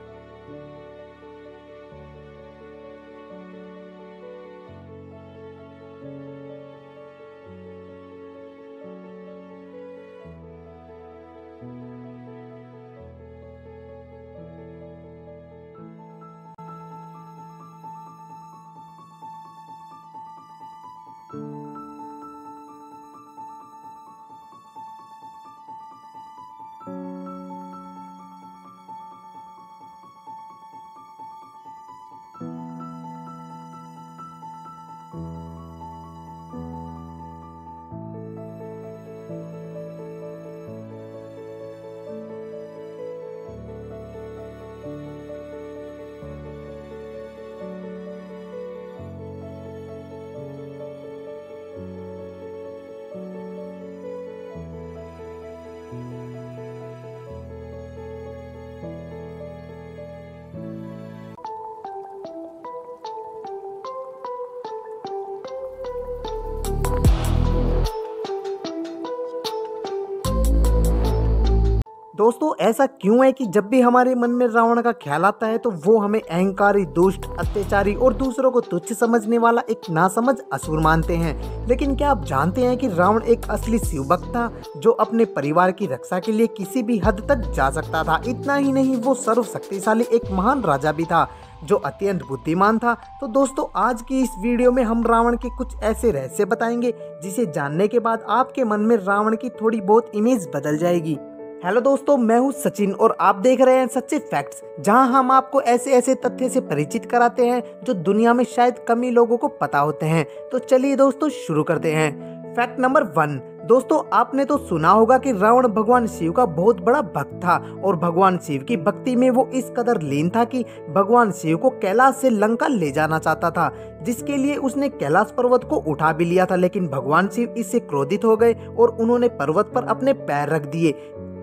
दोस्तों ऐसा क्यों है कि जब भी हमारे मन में रावण का ख्याल आता है तो वो हमें अहंकारी, दुष्ट, अत्याचारी और दूसरों को तुच्छ समझने वाला एक नासमझ असुर मानते हैं। लेकिन क्या आप जानते हैं कि रावण एक असली शिव भक्त था जो अपने परिवार की रक्षा के लिए किसी भी हद तक जा सकता था। इतना ही नहीं, वो सर्वशक्तिशाली एक महान राजा भी था जो अत्यंत बुद्धिमान था। तो दोस्तों आज की इस वीडियो में हम रावण के कुछ ऐसे रहस्य बताएंगे जिसे जानने के बाद आपके मन में रावण की थोड़ी बहुत इमेज बदल जाएगी। हेलो दोस्तों, मैं हूं सचिन और आप देख रहे हैं सच्चे फैक्ट्स, जहां हम आपको ऐसे ऐसे तथ्य से परिचित कराते हैं जो दुनिया में शायद कम ही लोगों को पता होते हैं। तो चलिए दोस्तों शुरू करते हैं। Fact number 1। दोस्तों आपने तो सुना होगा कि रावण भगवान शिव का बहुत बड़ा भक्त था और भगवान शिव की भक्ति में वो इस कदर लीन था कि भगवान शिव को कैलाश से लंका ले जाना चाहता था, जिसके लिए उसने कैलाश पर्वत को उठा भी लिया था। लेकिन भगवान शिव इससे क्रोधित हो गए और उन्होंने पर्वत पर अपने पैर रख दिए,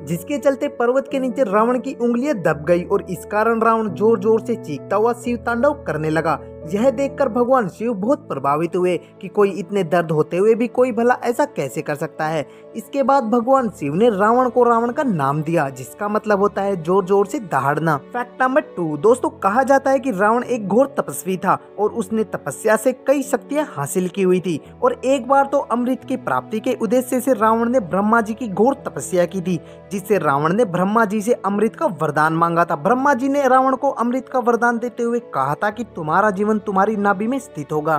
जिसके चलते पर्वत के नीचे रावण की उंगलियां दब गई और इस कारण रावण जोर जोर से चीखता हुआ शिव तांडव करने लगा। यह देखकर भगवान शिव बहुत प्रभावित हुए कि कोई इतने दर्द होते हुए भी कोई भला ऐसा कैसे कर सकता है। इसके बाद भगवान शिव ने रावण को रावण का नाम दिया, जिसका मतलब होता है जोर जोर से दहाड़ना। Fact number 2। दोस्तों कहा जाता है कि रावण एक घोर तपस्वी था और उसने तपस्या से कई शक्तियां हासिल की हुई थी और एक बार तो अमृत की प्राप्ति के उद्देश्य से रावण ने ब्रह्मा जी की घोर तपस्या की थी, जिससे रावण ने ब्रह्मा जी से अमृत का वरदान मांगा था। ब्रह्मा जी ने रावण को अमृत का वरदान देते हुए कहा था कि तुम्हारा जीवन तुम्हारी नाभि में स्थित होगा।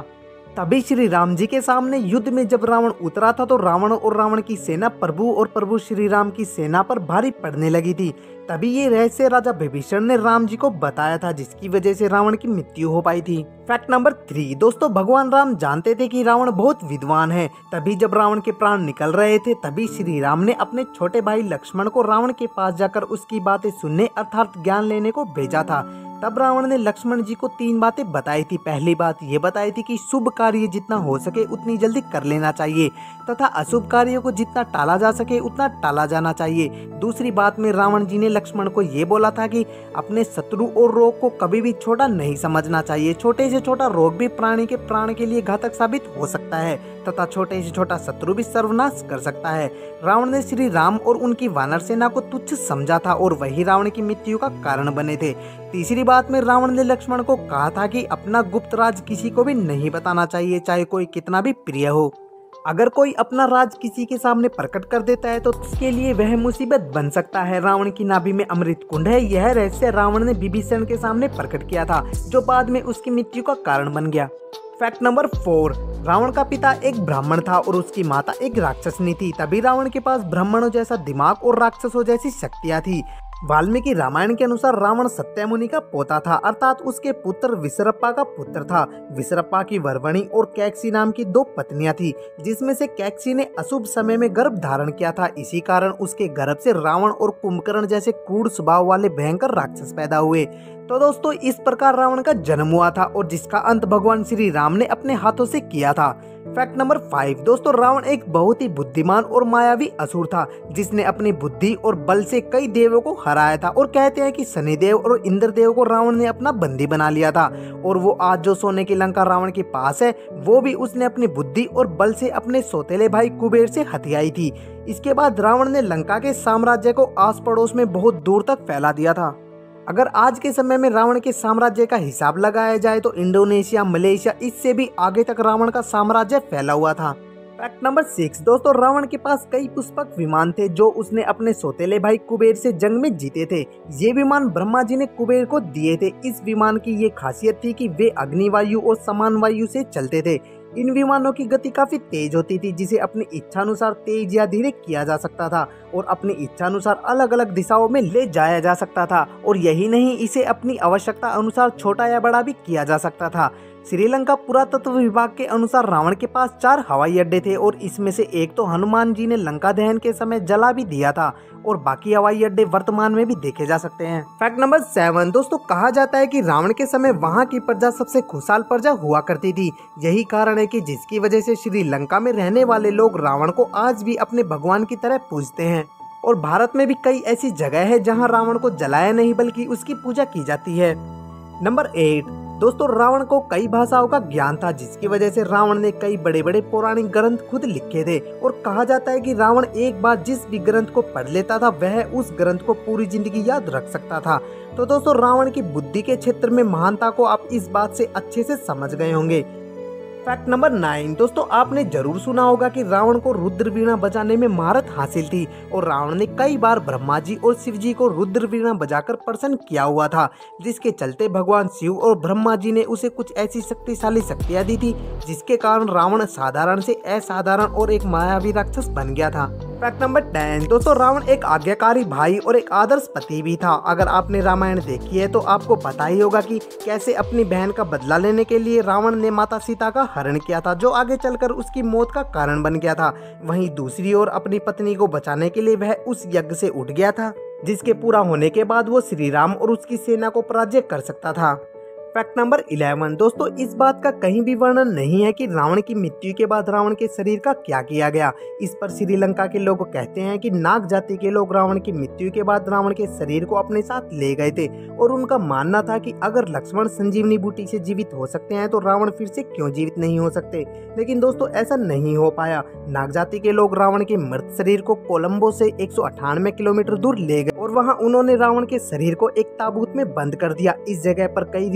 तभी श्री राम जी के सामने युद्ध में जब रावण उतरा था तो रावण और रावण की सेना प्रभु और प्रभु श्री राम की सेना पर भारी पड़ने लगी थी। तभी ये रहस्य राजा विभीषण ने राम जी को बताया था, जिसकी वजह से रावण की मृत्यु हो पाई थी। Fact number 3। दोस्तों भगवान राम जानते थे कि रावण बहुत विद्वान है। तभी जब रावण के प्राण निकल रहे थे तभी श्री राम ने अपने छोटे भाई लक्ष्मण को रावण के पास जाकर उसकी बातें सुनने अर्थात ज्ञान लेने को भेजा था। तब रावण ने लक्ष्मण जी को 3 बातें बताई थी। पहली बात ये बताई थी कि शुभ कार्य जितना हो सके उतनी जल्दी कर लेना चाहिए तथा अशुभ कार्यों को जितना टाला जा सके उतना टाला जाना चाहिए। दूसरी बात में रावण जी ने लक्ष्मण को ये बोला था कि अपने शत्रु और रोग को कभी भी छोटा नहीं समझना चाहिए। छोटे से छोटा रोग भी प्राणी के प्राण के लिए घातक साबित हो सकता है तथा छोटे से छोटा शत्रु भी सर्वनाश कर सकता है। रावण ने श्री राम और उनकी वानर सेना को तुच्छ समझा था और वही रावण की मृत्यु का कारण बने थे। तीसरी बात में रावण ने लक्ष्मण को कहा था कि अपना गुप्त राज किसी को भी नहीं बताना चाहिए, चाहे कोई कितना भी प्रिय हो। अगर कोई अपना राज किसी के सामने प्रकट कर देता है तो उसके लिए वह मुसीबत बन सकता है। रावण की नाभि में अमृत कुंड है, यह रहस्य रावण ने विभीषण के सामने प्रकट किया था, जो बाद में उसकी मृत्यु का कारण बन गया। Fact number 4। रावण का पिता एक ब्राह्मण था और उसकी माता एक राक्षसनी थी। तभी रावण के पास ब्राह्मणों जैसा दिमाग और राक्षसों जैसी शक्तियां थी। वाल्मीकि रामायण के अनुसार रावण सत्यमुनि का पोता था, अर्थात उसके पुत्र विसरप्पा का पुत्र था। विसरप्पा की वरवणी और कैकसी नाम की 2 पत्नियां थी, जिसमें से कैकसी ने अशुभ समय में गर्भ धारण किया था। इसी कारण उसके गर्भ से रावण और कुंभकर्ण जैसे क्रूर स्वभाव वाले भयंकर राक्षस पैदा हुए। तो दोस्तों इस प्रकार रावण का जन्म हुआ था और जिसका अंत भगवान श्री राम ने अपने हाथों से किया था। Fact number 5। दोस्तों रावण एक बहुत ही बुद्धिमान और मायावी असुर था, जिसने अपनी बुद्धि और बल से कई देवों को हराया था और कहते हैं कि शनिदेव और इंद्रदेव को रावण ने अपना बंदी बना लिया था। और वो आज जो सोने की लंका रावण के पास है वो भी उसने अपनी बुद्धि और बल से अपने सौतेले भाई कुबेर से हथियाई थी। इसके बाद रावण ने लंका के साम्राज्य को आस पड़ोस में बहुत दूर तक फैला दिया था। अगर आज के समय में रावण के साम्राज्य का हिसाब लगाया जाए तो इंडोनेशिया, मलेशिया, इससे भी आगे तक रावण का साम्राज्य फैला हुआ था। Fact number 6। दोस्तों रावण के पास कई पुष्पक विमान थे जो उसने अपने सौतेले भाई कुबेर से जंग में जीते थे। ये विमान ब्रह्मा जी ने कुबेर को दिए थे। इस विमान की ये खासियत थी कि वे अग्निवायु और समान वायु से चलते थे। इन विमानों की गति काफी तेज होती थी, जिसे अपनी इच्छानुसार तेज या धीरे किया जा सकता था और अपनी इच्छानुसार अलग अलग दिशाओं में ले जाया जा सकता था। और यही नहीं, इसे अपनी आवश्यकता अनुसार छोटा या बड़ा भी किया जा सकता था। श्रीलंका पुरातत्व विभाग के अनुसार रावण के पास 4 हवाई अड्डे थे और इसमें से एक तो हनुमान जी ने लंका दहन के समय जला भी दिया था और बाकी हवाई अड्डे वर्तमान में भी देखे जा सकते हैं। Fact number 7। दोस्तों कहा जाता है कि रावण के समय वहां की प्रजा सबसे खुशहाल प्रजा हुआ करती थी। यही कारण है कि जिसकी वजह से श्रीलंका में रहने वाले लोग रावण को आज भी अपने भगवान की तरह पूजते हैं। और भारत में भी कई ऐसी जगह है जहाँ रावण को जलाया नहीं बल्कि उसकी पूजा की जाती है। नंबर 8। दोस्तों रावण को कई भाषाओं का ज्ञान था, जिसकी वजह से रावण ने कई बड़े बड़े पौराणिक ग्रंथ खुद लिखे थे। और कहा जाता है कि रावण एक बार जिस भी ग्रंथ को पढ़ लेता था वह उस ग्रंथ को पूरी जिंदगी याद रख सकता था। तो दोस्तों रावण की बुद्धि के क्षेत्र में महानता को आप इस बात से अच्छे से समझ गए होंगे। फैक्ट नंबर 9 दोस्तों, आपने जरूर सुना होगा कि रावण को रुद्र वीणा बजाने में महारत हासिल थी और रावण ने कई बार ब्रह्मा जी और शिव जी को रुद्र वीणा बजाकर प्रसन्न किया हुआ था, जिसके चलते भगवान शिव और ब्रह्मा जी ने उसे कुछ ऐसी शक्तिशाली शक्तियां दी थी जिसके कारण रावण साधारण से असाधारण और एक मायावी राक्षस बन गया था। फैक्ट नंबर 10 दोस्तों, रावण एक आज्ञाकारी भाई और एक आदर्श पति भी था। अगर आपने रामायण देखी है तो आपको पता ही होगा कि कैसे अपनी बहन का बदला लेने के लिए रावण ने माता सीता का हरण किया था, जो आगे चलकर उसकी मौत का कारण बन गया था। वहीं दूसरी ओर अपनी पत्नी को बचाने के लिए वह उस यज्ञ से उठ गया था, जिसके पूरा होने के बाद वो श्री राम और उसकी सेना को पराजय कर सकता था। फैक्ट नंबर 11 दोस्तों, इस बात का कहीं भी वर्णन नहीं है कि रावण की मृत्यु के बाद रावण के शरीर का क्या किया गया। इस पर श्रीलंका के लोग कहते हैं कि नाग जाति के लोग रावण की मृत्यु के बाद रावण के शरीर को अपने साथ ले गए थे और उनका मानना था कि अगर लक्ष्मण संजीवनी बूटी से जीवित हो सकते हैं तो रावण फिर से क्यों जीवित नहीं हो सकते। लेकिन दोस्तों ऐसा नहीं हो पाया। नाग जाति के लोग रावण के मृत शरीर को कोलंबो से 198 किलोमीटर दूर ले गए और वहाँ उन्होंने रावण के शरीर को एक ताबूत में बंद कर दिया। इस जगह पर कई